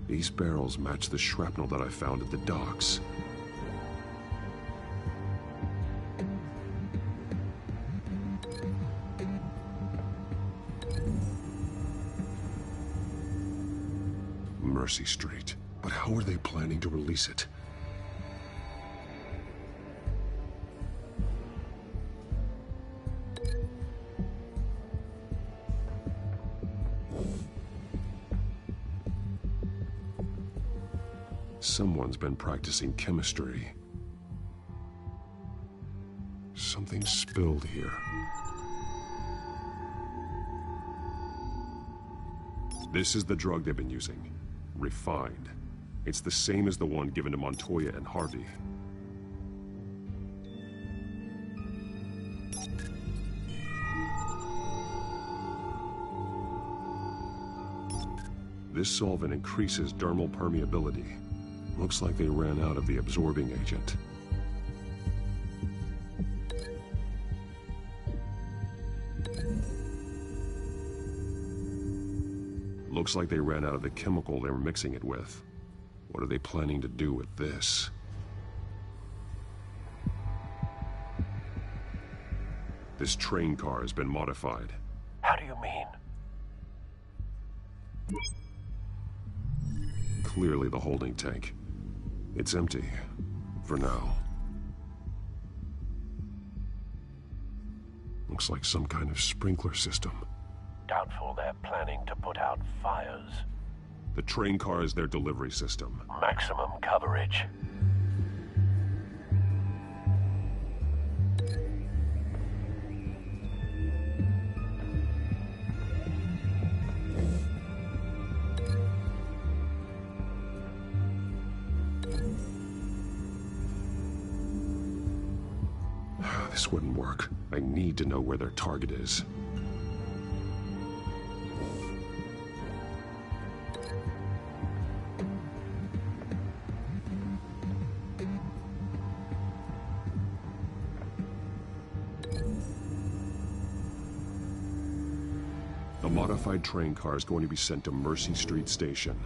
These barrels match the shrapnel that I found at the docks. Mercy Street. But how are they planning to release it? Someone's been practicing chemistry. Something spilled here. This is the drug they've been using. Refined. It's the same as the one given to Montoya and Harvey. This solvent increases dermal permeability. Looks like they ran out of the absorbing agent. Looks like they ran out of the chemical they were mixing it with. What are they planning to do with this? This train car has been modified. How do you mean? Clearly the holding tank. It's empty. For now. Looks like some kind of sprinkler system. Doubtful they're planning to put out fires. The train car is their delivery system. Maximum coverage. This wouldn't work. I need to know where their target is. The modified train car is going to be sent to Mercy Street Station.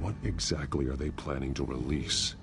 What exactly are they planning to release?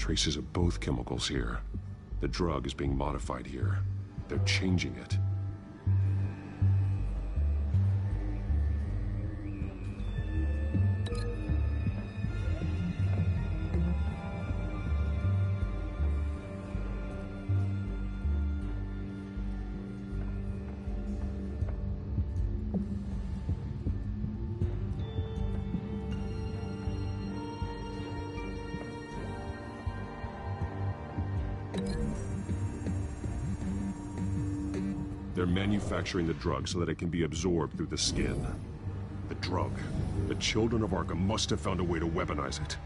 Traces of both chemicals here. The drug is being modified here. They're changing it. They're manufacturing the drug so that it can be absorbed through the skin. The drug. The Children of Arkham must have found a way to weaponize it.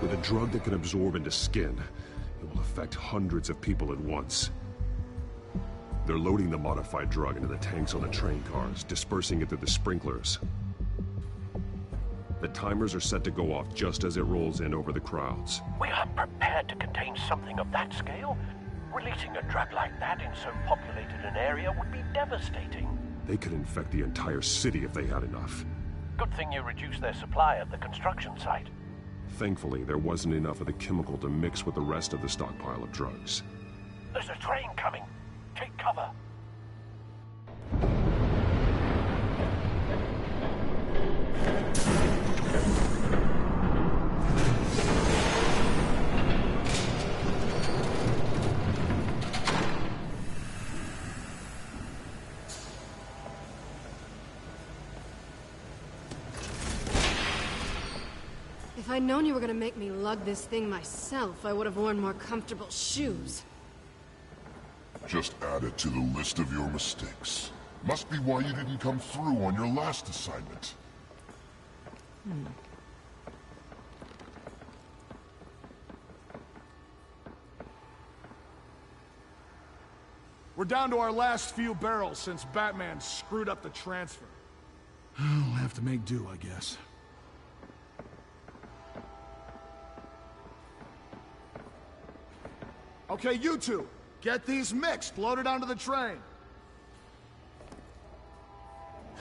With a drug that can absorb into skin, it will affect hundreds of people at once. They're loading the modified drug into the tanks on the train cars, dispersing it through the sprinklers. The timers are set to go off just as it rolls in over the crowds. We are prepared to contain something of that scale? Releasing a drug like that in so populated an area would be devastating. They could infect the entire city if they had enough. Good thing you reduced their supply at the construction site. Thankfully, there wasn't enough of the chemical to mix with the rest of the stockpile of drugs. There's a train coming. Take cover. If I'd known you were gonna make me lug this thing myself, I would have worn more comfortable shoes. Just add it to the list of your mistakes. Must be why you didn't come through on your last assignment. We're down to our last few barrels since Batman screwed up the transfer. We'll have to make do, I guess. Okay, you two, get these mixed, loaded onto the train.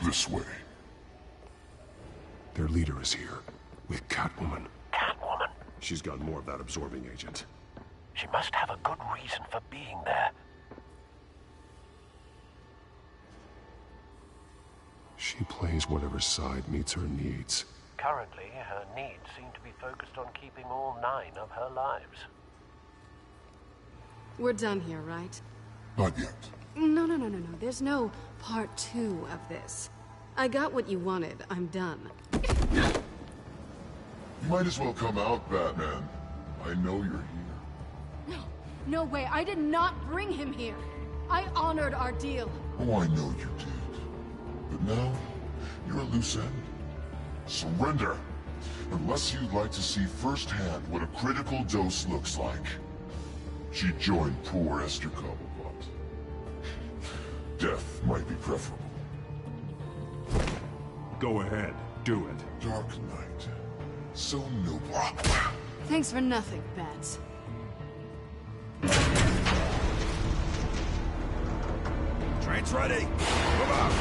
This way. Their leader is here, with Catwoman. Catwoman? She's got more of that absorbing agent. She must have a good reason for being there. She plays whatever side meets her needs. Currently, her needs seem to be focused on keeping all 9 of her lives. We're done here, right? Not yet. No. There's no part 2 of this. I got what you wanted. I'm done. You might as well come out, Batman. I know you're here. No way. I did not bring him here. I honored our deal. Oh, I know you did. But now, you're a loose end. Surrender! Unless you'd like to see firsthand what a critical dose looks like. She joined poor Esther Cobblepot. Death might be preferable. Go ahead, do it. Dark Knight. So noble. Thanks for nothing, Bats. Train's ready! Move out!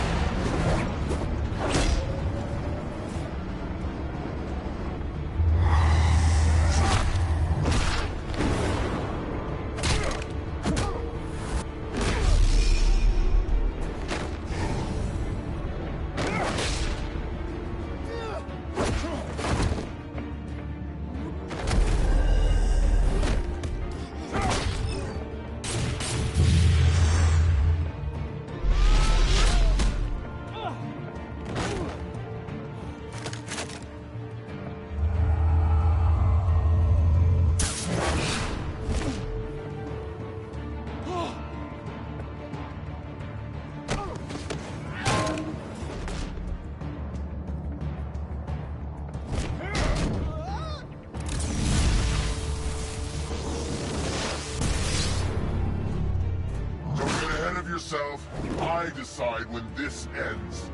Yourself, I decide when this ends.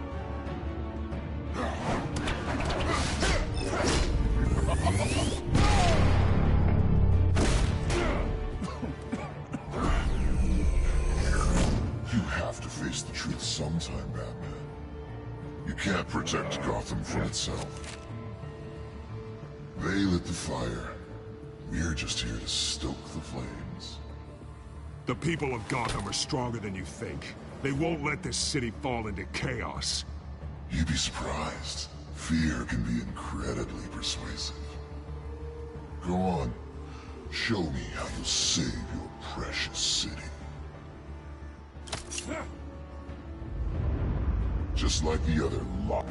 You have to face the truth sometime, Batman. You can't protect Gotham from itself. They lit the fire. We're just here to stoke the flames. The people of Gotham are stronger than you think. They won't let this city fall into chaos. You'd be surprised. Fear can be incredibly persuasive. Go on. Show me how you'll save your precious city. Just like the other lot.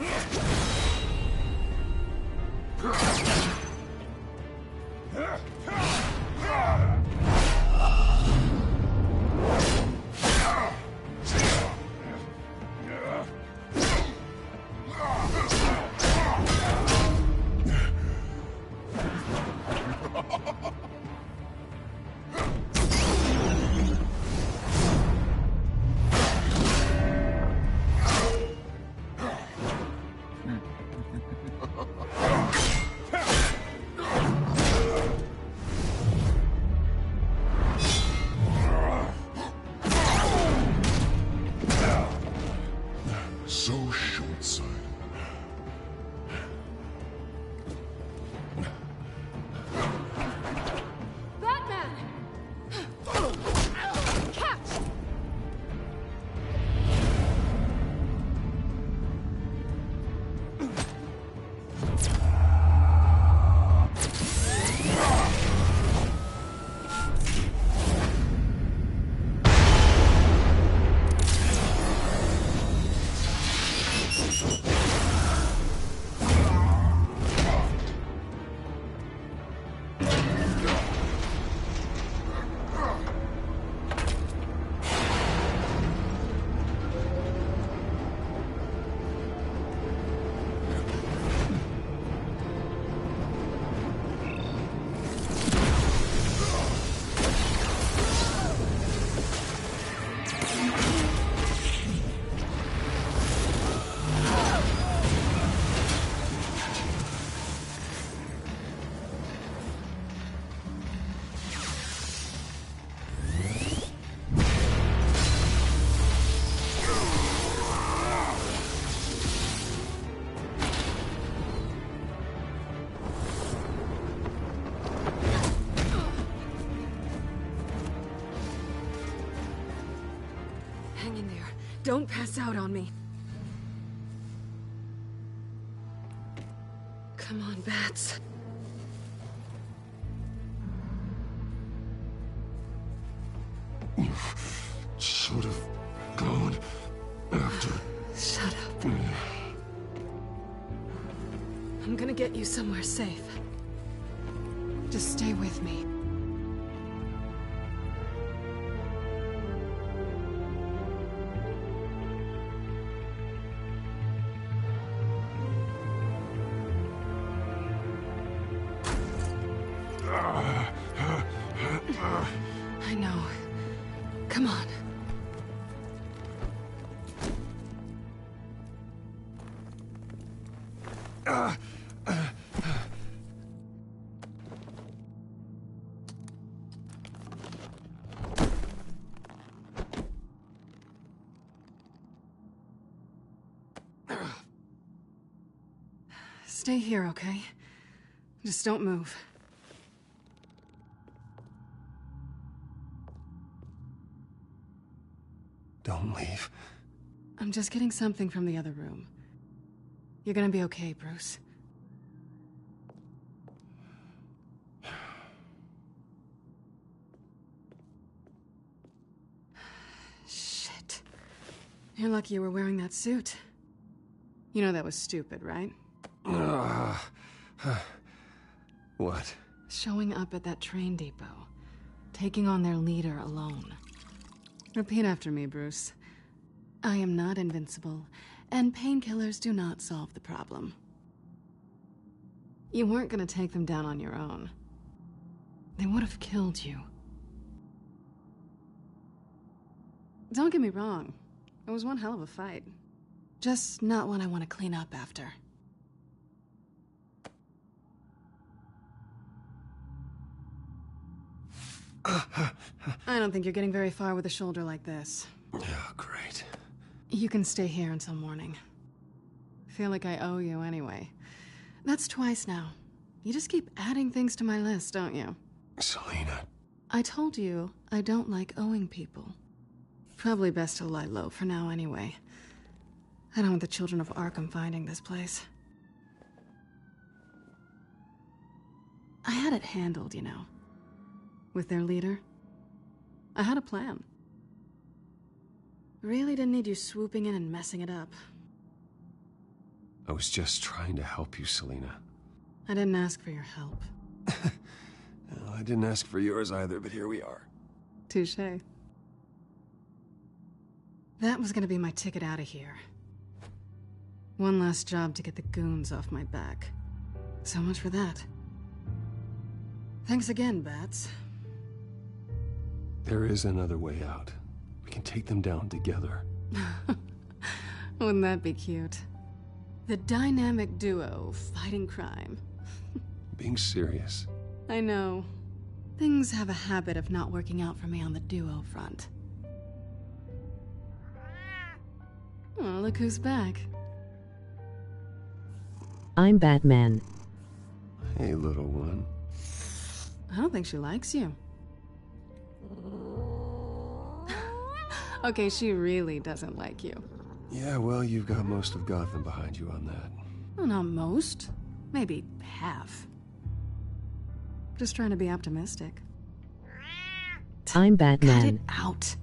So short-sighted. Batman! Catch! Hang in there. Don't pass out on me. Come on, Bats. You should have gone after. Shut up. I'm gonna get you somewhere safe. Just stay with me. I know. Come on. Stay here, okay? Just don't move. Don't leave. I'm just getting something from the other room. You're gonna be okay, Bruce. Shit. You're lucky you were wearing that suit. You know that was stupid, right? What? Showing up at that train depot. Taking on their leader alone. Repeat after me, Bruce. I am not invincible, and painkillers do not solve the problem. You weren't gonna take them down on your own. They would have killed you. Don't get me wrong. It was one hell of a fight. Just not one I want to clean up after. I don't think you're getting very far with a shoulder like this. Oh, great. You can stay here until morning. Feel like I owe you anyway. That's twice now. You just keep adding things to my list, don't you? Selina. I told you I don't like owing people. Probably best to lie low for now anyway. I don't want the children of Arkham finding this place. I had it handled, you know. With their leader. I had a plan. Really didn't need you swooping in and messing it up. I was just trying to help you, Selina. I didn't ask for your help. Well, I didn't ask for yours either, but here we are. Touché. That was gonna be my ticket out of here. One last job to get the goons off my back. So much for that. Thanks again, Bats. There is another way out. We can take them down together. Wouldn't that be cute? The dynamic duo fighting crime. Being serious. I know. Things have a habit of not working out for me on the duo front. Oh, look who's back. I'm Batman. Hey, little one. I don't think she likes you. Okay, she really doesn't like you. Yeah, well, you've got most of Gotham behind you on that. Well, not most. Maybe half. Just trying to be optimistic. I'm Batman. Cut it out.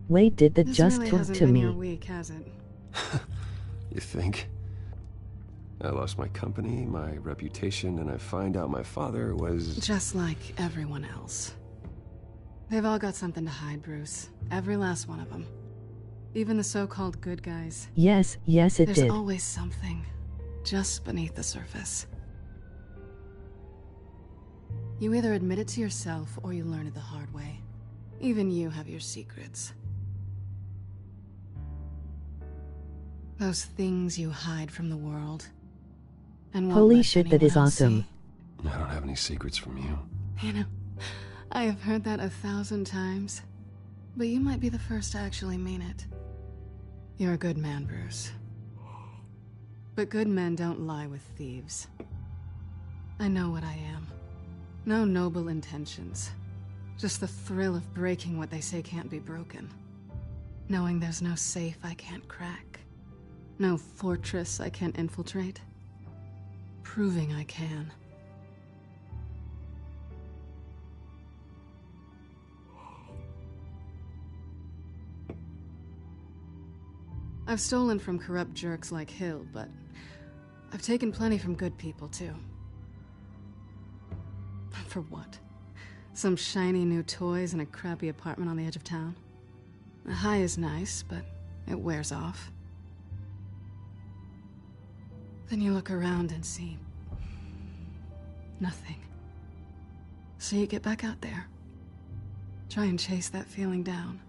Wait, did the This just really talk hasn't to been me? your week, has it? You think? I lost my company, my reputation, and I find out my father was... Just like everyone else. They've all got something to hide, Bruce. Every last one of them. Even the so-called good guys. Yes, it There's did. always something just beneath the surface. You either admit it to yourself or you learn it the hard way. Even you have your secrets. Those things you hide from the world. And won't Holy let shit, that is anyone else awesome. I don't have any secrets from you. You know, I have heard that 1,000 times. But you might be the first to actually mean it. You're a good man, Bruce. But good men don't lie with thieves. I know what I am. No noble intentions. Just the thrill of breaking what they say can't be broken. Knowing there's no safe I can't crack. No fortress I can't infiltrate. Proving I can. I've stolen from corrupt jerks like Hill, but I've taken plenty from good people, too. For what? Some shiny new toys and a crappy apartment on the edge of town? The high is nice, but it wears off. Then you look around and see nothing. So you get back out there. Try and chase that feeling down.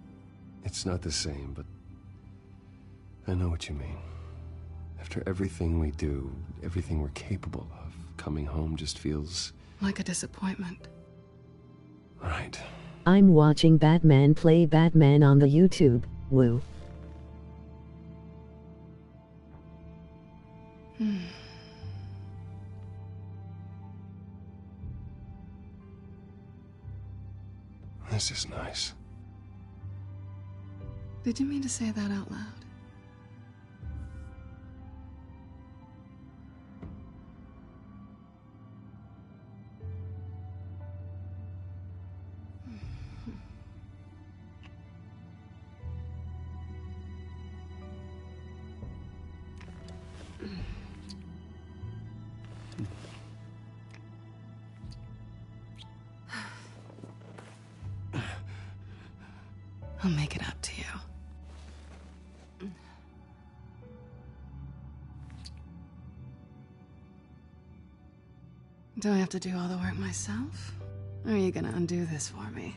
It's not the same, but I know what you mean. After everything we do, everything we're capable of, coming home just feels... like a disappointment. Right. I'm watching Batman play Batman on the YouTube. Woo. This is nice. Did you mean to say that out loud? I'll make it up to you. Do I have to do all the work myself? Or are you gonna undo this for me?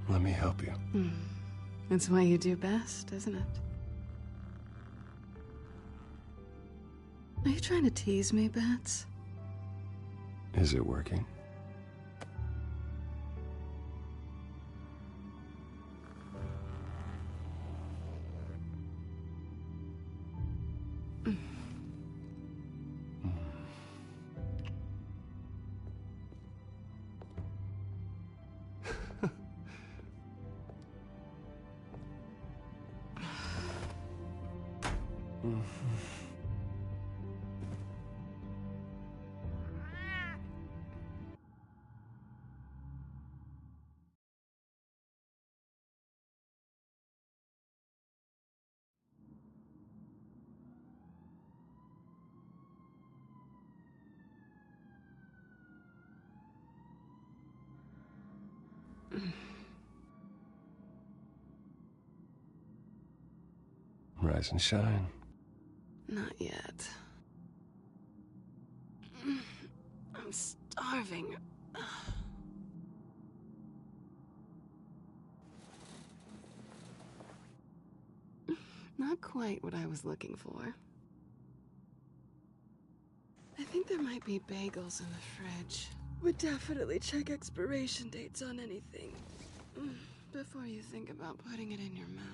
Let me help you. It's what you do best, isn't it? Are you trying to tease me, Bats? Is it working? Rise and shine. Not yet. I'm starving. Not quite what I was looking for. I think there might be bagels in the fridge. Would definitely check expiration dates on anything before you think about putting it in your mouth.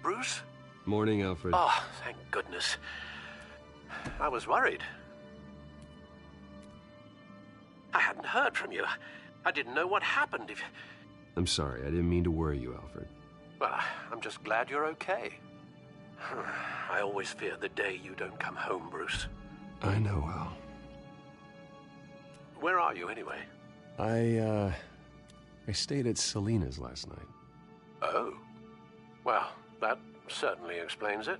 Bruce? Morning, Alfred. Oh, thank goodness. I was worried. I hadn't heard from you. I didn't know what happened. I'm sorry, I didn't mean to worry you, Alfred. Well, I'm just glad you're okay. I always fear the day you don't come home, Bruce. I know, Al. Where are you, anyway? I stayed at Selina's last night. Oh. Well, that certainly explains it.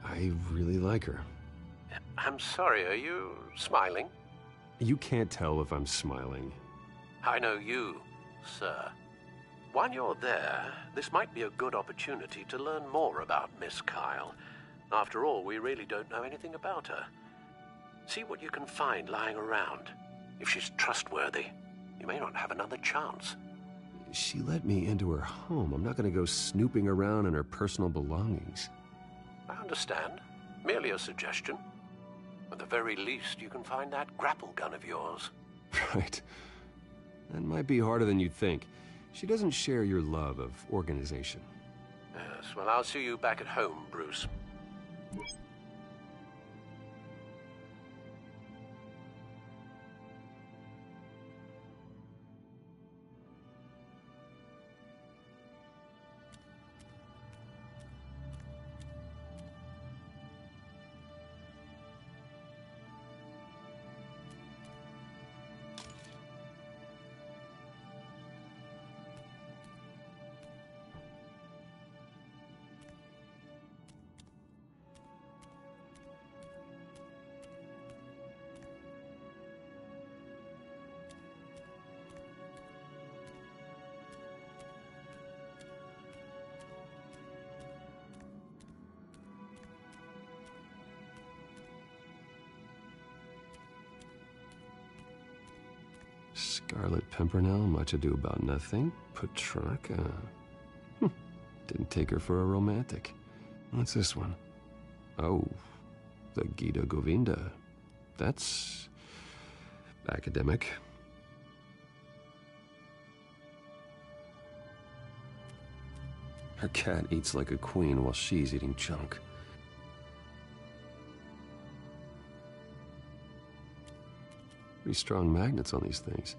I really like her. I'm sorry, are you smiling? You can't tell if I'm smiling. I know you, sir. While you're there, this might be a good opportunity to learn more about Miss Kyle. After all, we really don't know anything about her. See what you can find lying around. If she's trustworthy, you may not have another chance. She let me into her home. I'm not going to go snooping around in her personal belongings. I understand. Merely a suggestion. At the very least, you can find that grapple gun of yours. Right. That might be harder than you'd think. She doesn't share your love of organization. Yes, well, I'll see you back at home, Bruce. Scarlet Pimpernel, Much Ado About Nothing, Petrarca. Didn't take her for a romantic. What's this one? Oh, the Gita Govinda. That's academic. Her cat eats like a queen while she's eating junk. Pretty strong magnets on these things.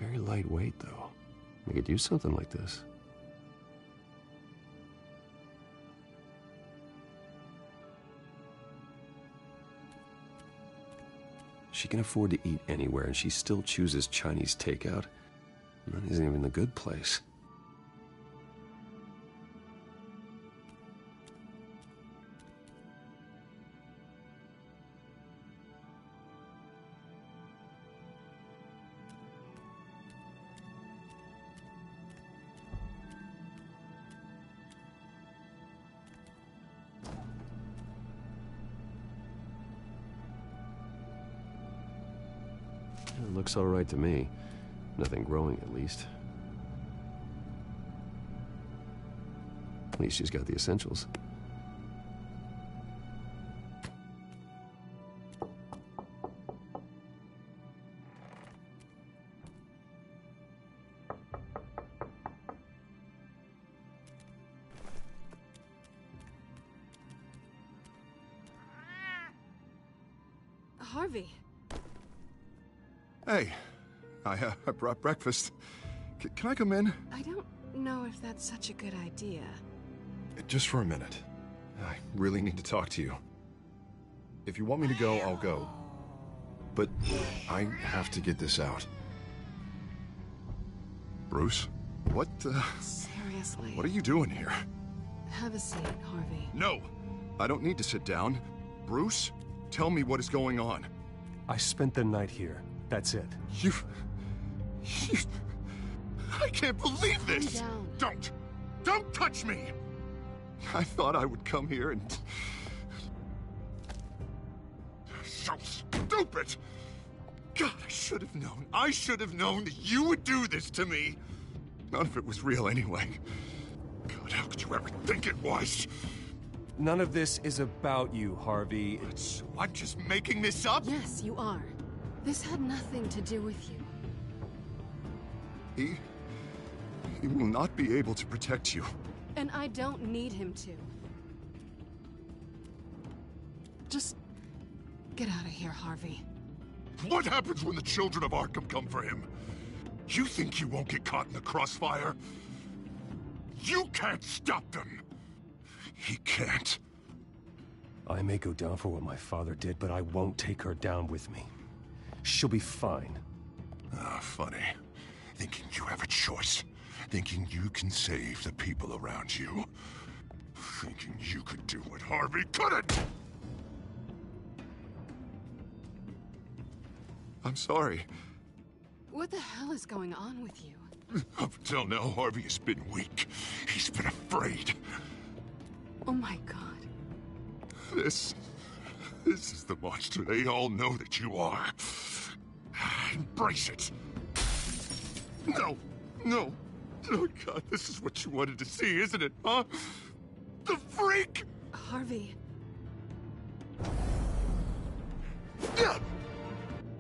Very lightweight, though. I could use something like this. She can afford to eat anywhere, and she still chooses Chinese takeout. That isn't even the good place. It looks all right to me. Nothing growing, at least. At least she's got the essentials. Harvey. Hey, I brought breakfast. Can I come in? I don't know if that's such a good idea. Just for a minute. I really need to talk to you. If you want me to go, I'll go. But I have to get this out. Bruce? What Seriously. What are you doing here? Have a seat, Harvey. No! I don't need to sit down. Bruce, tell me what is going on. I spent the night here. That's it. You... I can't believe this! Calm down. Don't touch me! I thought I would come here and... So stupid! God, I should have known. I should have known that you would do this to me. None of it was real anyway. God, how could you ever think it was? None of this is about you, Harvey. So I'm just making this up? Yes, you are. This had nothing to do with you. He will not be able to protect you. And I don't need him to. Just get out of here, Harvey. What happens when the children of Arkham come for him? You think you won't get caught in the crossfire? You can't stop them! He can't. I may go down for what my father did, but I won't take her down with me. She'll be fine. Ah, funny. Thinking you have a choice. Thinking you can save the people around you. Thinking you could do what Harvey couldn't! I'm sorry. What the hell is going on with you? Up until now, Harvey has been weak. He's been afraid. Oh my God. This is the monster they all know that you are. Embrace it. No. Oh God, this is what you wanted to see, isn't it, huh? The freak! Harvey.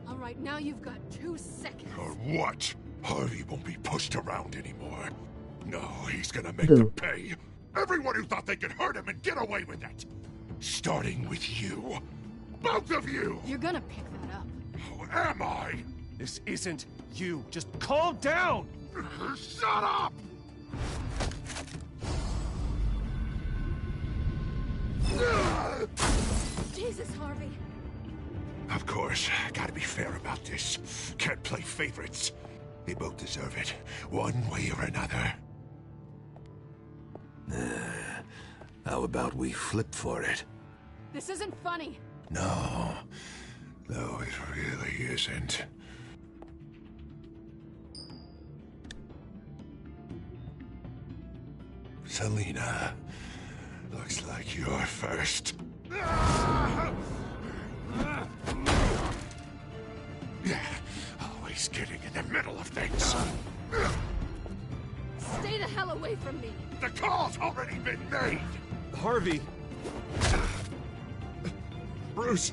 All right, now you've got 2 seconds. Or what? Harvey won't be pushed around anymore. No, he's gonna make them pay. Everyone who thought they could hurt him and get away with it. Starting with you. Both of you! You're gonna pick that up. Who am I? This isn't you. Just calm down! Shut up! Jesus, Harvey. Of course, gotta be fair about this. Can't play favorites. They both deserve it, one way or another. How about we flip for it? This isn't funny. No, it really isn't. Selina, looks like you're first. Yeah, always getting in the middle of things. Stay the hell away from me. The call's already been made! Harvey! Bruce!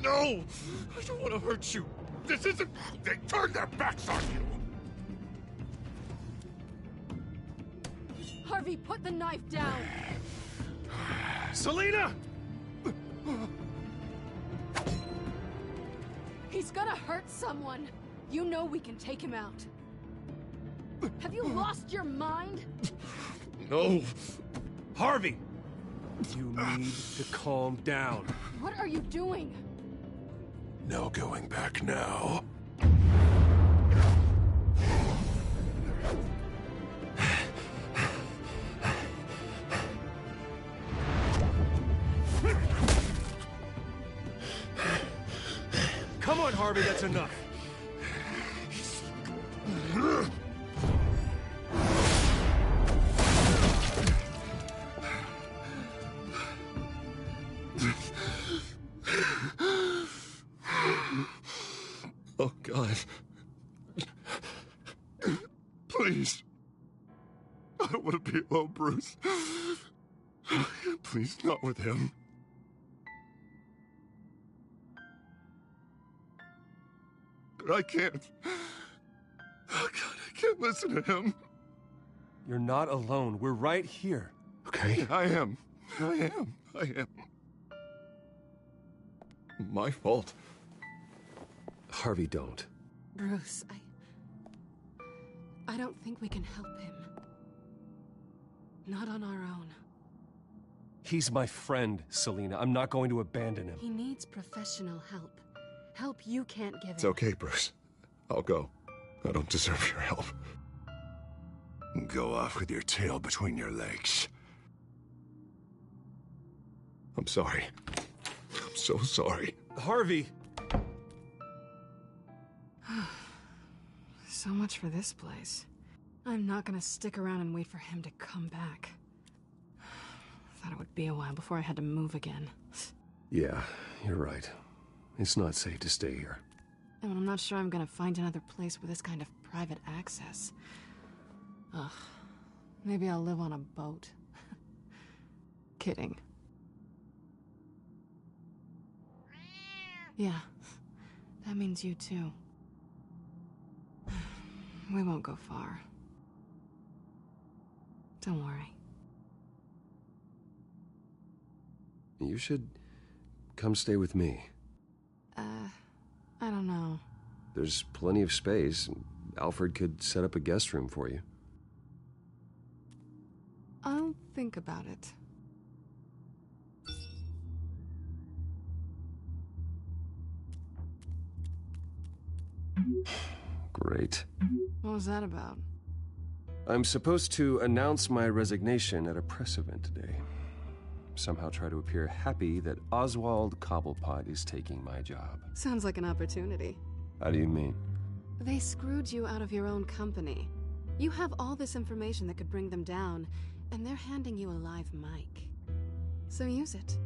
No! I don't want to hurt you. This isn't... They turned their backs on you! Harvey, put the knife down! Selina! He's gonna hurt someone. You know we can take him out. Have you lost your mind? No. Harvey! You need to calm down. What are you doing? No going back now. Come on, Harvey, that's enough. Oh, God. Please. I don't want to be alone, Bruce. Please, not with him. But I can't. Oh, God, I can't listen to him. You're not alone. We're right here. Okay? I am. My fault. Harvey, don't. Bruce, I don't think we can help him. Not on our own. He's my friend, Selina. I'm not going to abandon him. He needs professional help. Help you can't give him. It's okay, Bruce. I'll go. I don't deserve your help. Go off with your tail between your legs. I'm sorry. I'm so sorry. Harvey! So much for this place. I'm not gonna stick around and wait for him to come back. Thought it would be a while before I had to move again. Yeah, you're right. It's not safe to stay here. And I'm not sure I'm gonna find another place with this kind of private access. Ugh. Maybe I'll live on a boat. Kidding. Yeah. That means you too. We won't go far. Don't worry. You should come stay with me. I don't know. There's plenty of space. Alfred could set up a guest room for you. I'll think about it. Great. What was that about? I'm supposed to announce my resignation at a press event today. Somehow try to appear happy that Oswald Cobblepot is taking my job. Sounds like an opportunity. How do you mean? They screwed you out of your own company. You have all this information that could bring them down, and they're handing you a live mic. So use it.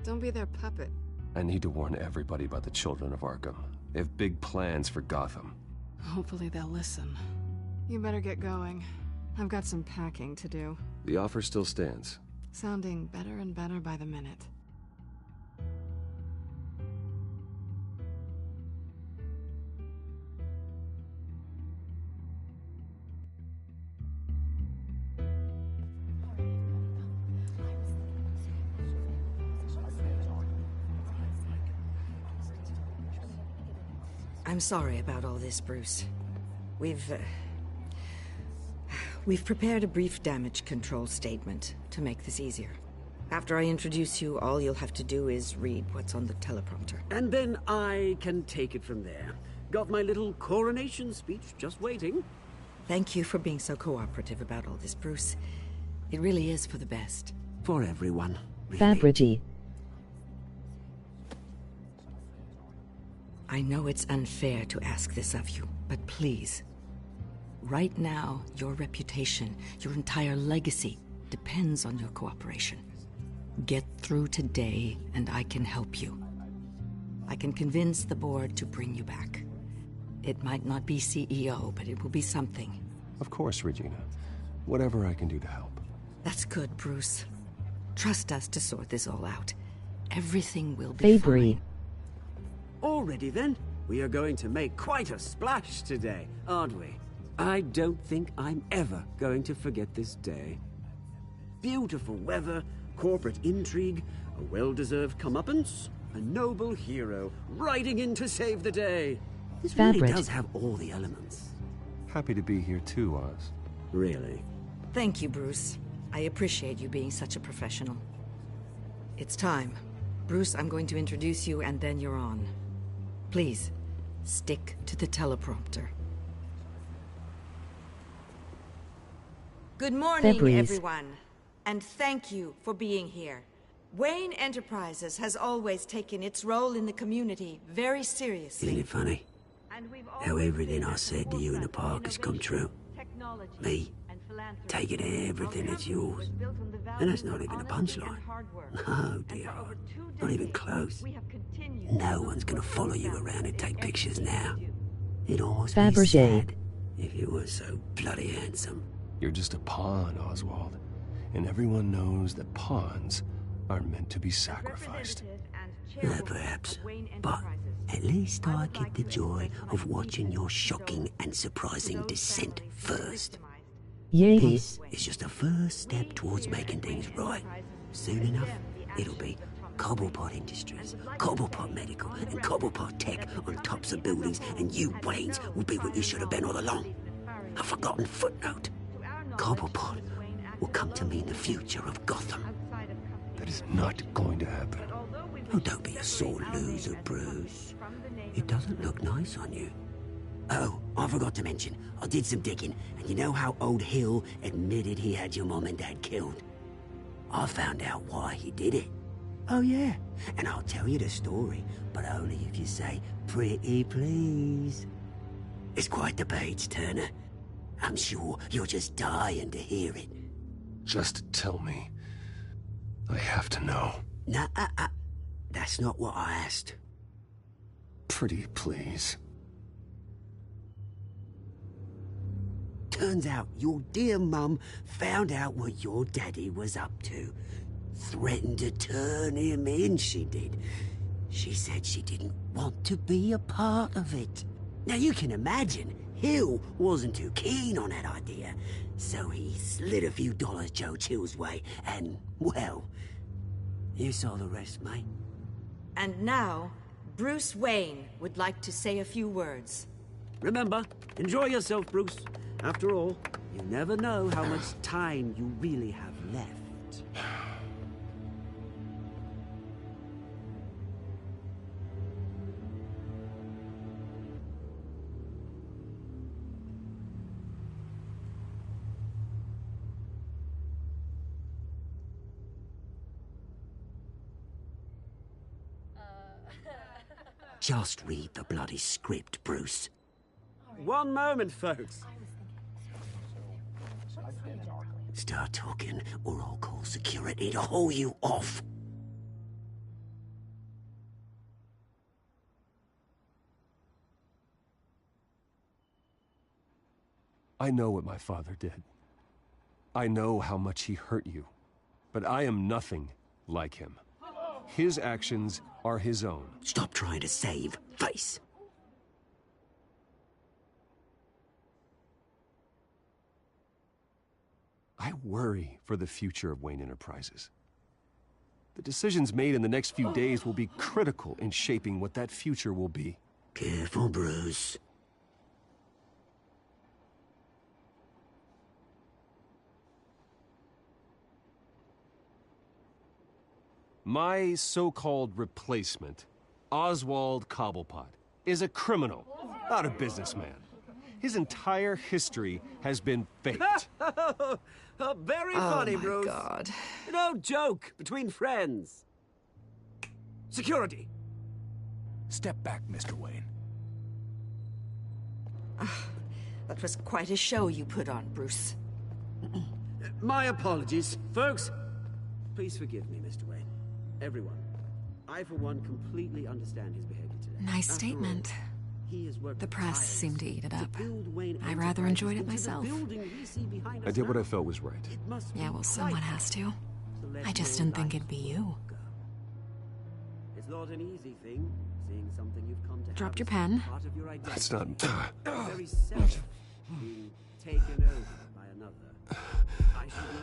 Don't be their puppet. I need to warn everybody about the Children of Arkham. They have big plans for Gotham. Hopefully they'll listen. You better get going. I've got some packing to do. The offer still stands. Sounding better and better by the minute. I'm sorry about all this, Bruce. We've prepared a brief damage control statement to make this easier. After I introduce you, all you'll have to do is read what's on the teleprompter. And then I can take it from there. Got my little coronation speech just waiting. Thank you for being so cooperative about all this, Bruce. It really is for the best. For everyone. Really. Fabergy. I know it's unfair to ask this of you, but please. Right now, your reputation, your entire legacy, depends on your cooperation. Get through today, and I can help you. I can convince the board to bring you back. It might not be CEO, but it will be something. Of course, Regina. Whatever I can do to help. That's good, Bruce. Trust us to sort this all out. Everything will be fine. Already then, we are going to make quite a splash today, aren't we? I don't think I'm ever going to forget this day. Beautiful weather, corporate intrigue, a well-deserved comeuppance, a noble hero riding in to save the day. This really does have all the elements. Happy to be here too, Oz. Really? Thank you, Bruce. I appreciate you being such a professional. It's time. Bruce, I'm going to introduce you and then you're on. Please, stick to the teleprompter. Good morning, everyone. And thank you for being here. Wayne Enterprises has always taken its role in the community very seriously. Isn't it funny? How everything I said to you in the park has come true. Me, taking everything that's yours. And that's not even a punchline. Oh dear, not even close. No one's gonna follow you around and take pictures now. It almost be sad If you were so bloody handsome. You're just a pawn, Oswald. And everyone knows that pawns are meant to be sacrificed. Perhaps. But at least I get the joy of watching your shocking and surprising descent first. Yay. This is just a first step towards making things right. Soon enough, it'll be Cobblepot Industries, Cobblepot Medical, and Cobblepot Tech on tops of buildings, and you, Waynes, will be what you should have been all along. A forgotten footnote. Cobblepot will come to mean the future of Gotham. That is not going to happen. Oh, don't be a sore loser, Bruce. It doesn't look nice on you. Oh, I forgot to mention, I did some digging, and you know how old Hill admitted he had your mom and dad killed? I found out why he did it. Oh yeah, and I'll tell you the story, but only if you say, pretty please. It's quite the page, Turner. I'm sure you're just dying to hear it. Just tell me. I have to know. Nah, that's not what I asked. Pretty please. Turns out your dear mum found out what your daddy was up to. Threatened to turn him in, she did. She said she didn't want to be a part of it. Now you can imagine, Hill wasn't too keen on that idea. So he slid a few dollars Joe Chill's way, and, well, you saw the rest, mate. And now, Bruce Wayne would like to say a few words. Remember, enjoy yourself, Bruce. After all, you never know how much time you really have left. Just read the bloody script, Bruce. One moment, folks. Start talking, or I'll call security to haul you off. I know what my father did. I know how much he hurt you. But I am nothing like him. His actions are his own. Stop trying to save face. I worry for the future of Wayne Enterprises. The decisions made in the next few days will be critical in shaping what that future will be. Careful, Bruce. My so-called replacement, Oswald Cobblepot, is a criminal, not a businessman. His entire history has been faked. Very funny, Bruce. Oh, my God. No joke between friends. Security. Step back, Mr. Wayne. That was quite a show you put on, Bruce. My apologies. Folks, please forgive me, Mr. Wayne. Everyone. I, for one, completely understand his behavior today. Nice statement. The press seemed to eat it up. I rather enjoyed it myself. I did what I felt was right. Yeah, well, someone has to. I just didn't think it'd be you. It's not an easy thing, seeing something you've come to Dropped your pen. That's not... Very self being taken over by another. I should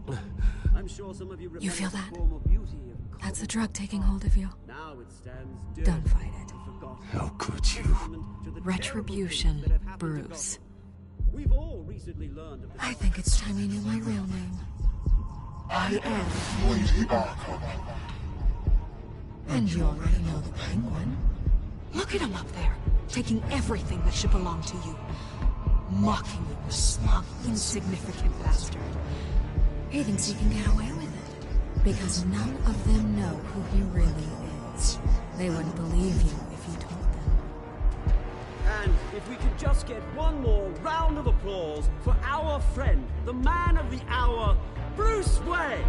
know. I'm sure some of you You feel that? form of beauty of That's the drug taking hold of you. now it stands Don't fight it. How could you? Retribution, Bruce. We've all recently learned of the I think it's time you knew my real name. I am Lady Arkham. And you already know the Penguin. Look at him up there, taking everything that should belong to you. Mocking you, smug, insignificant bastard. He thinks he can get away with it. Because none of them know who he really is. They wouldn't believe you if you told them. And if we could just get one more round of applause for our friend, the man of the hour, Bruce Wayne!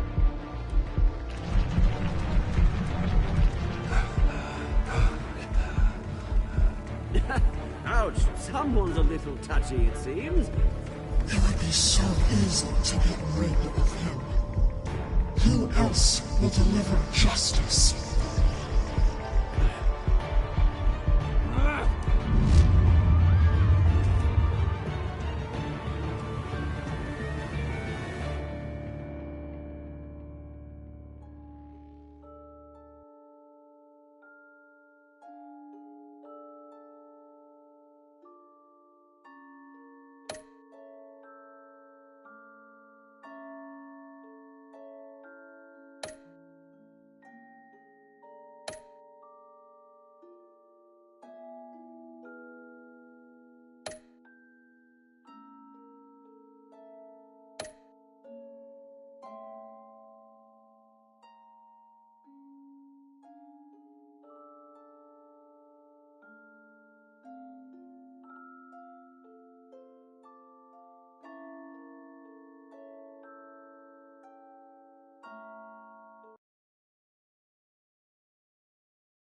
Ouch! Someone's a little touchy, it seems. It would be so easy to get rid of him. Who else will deliver justice?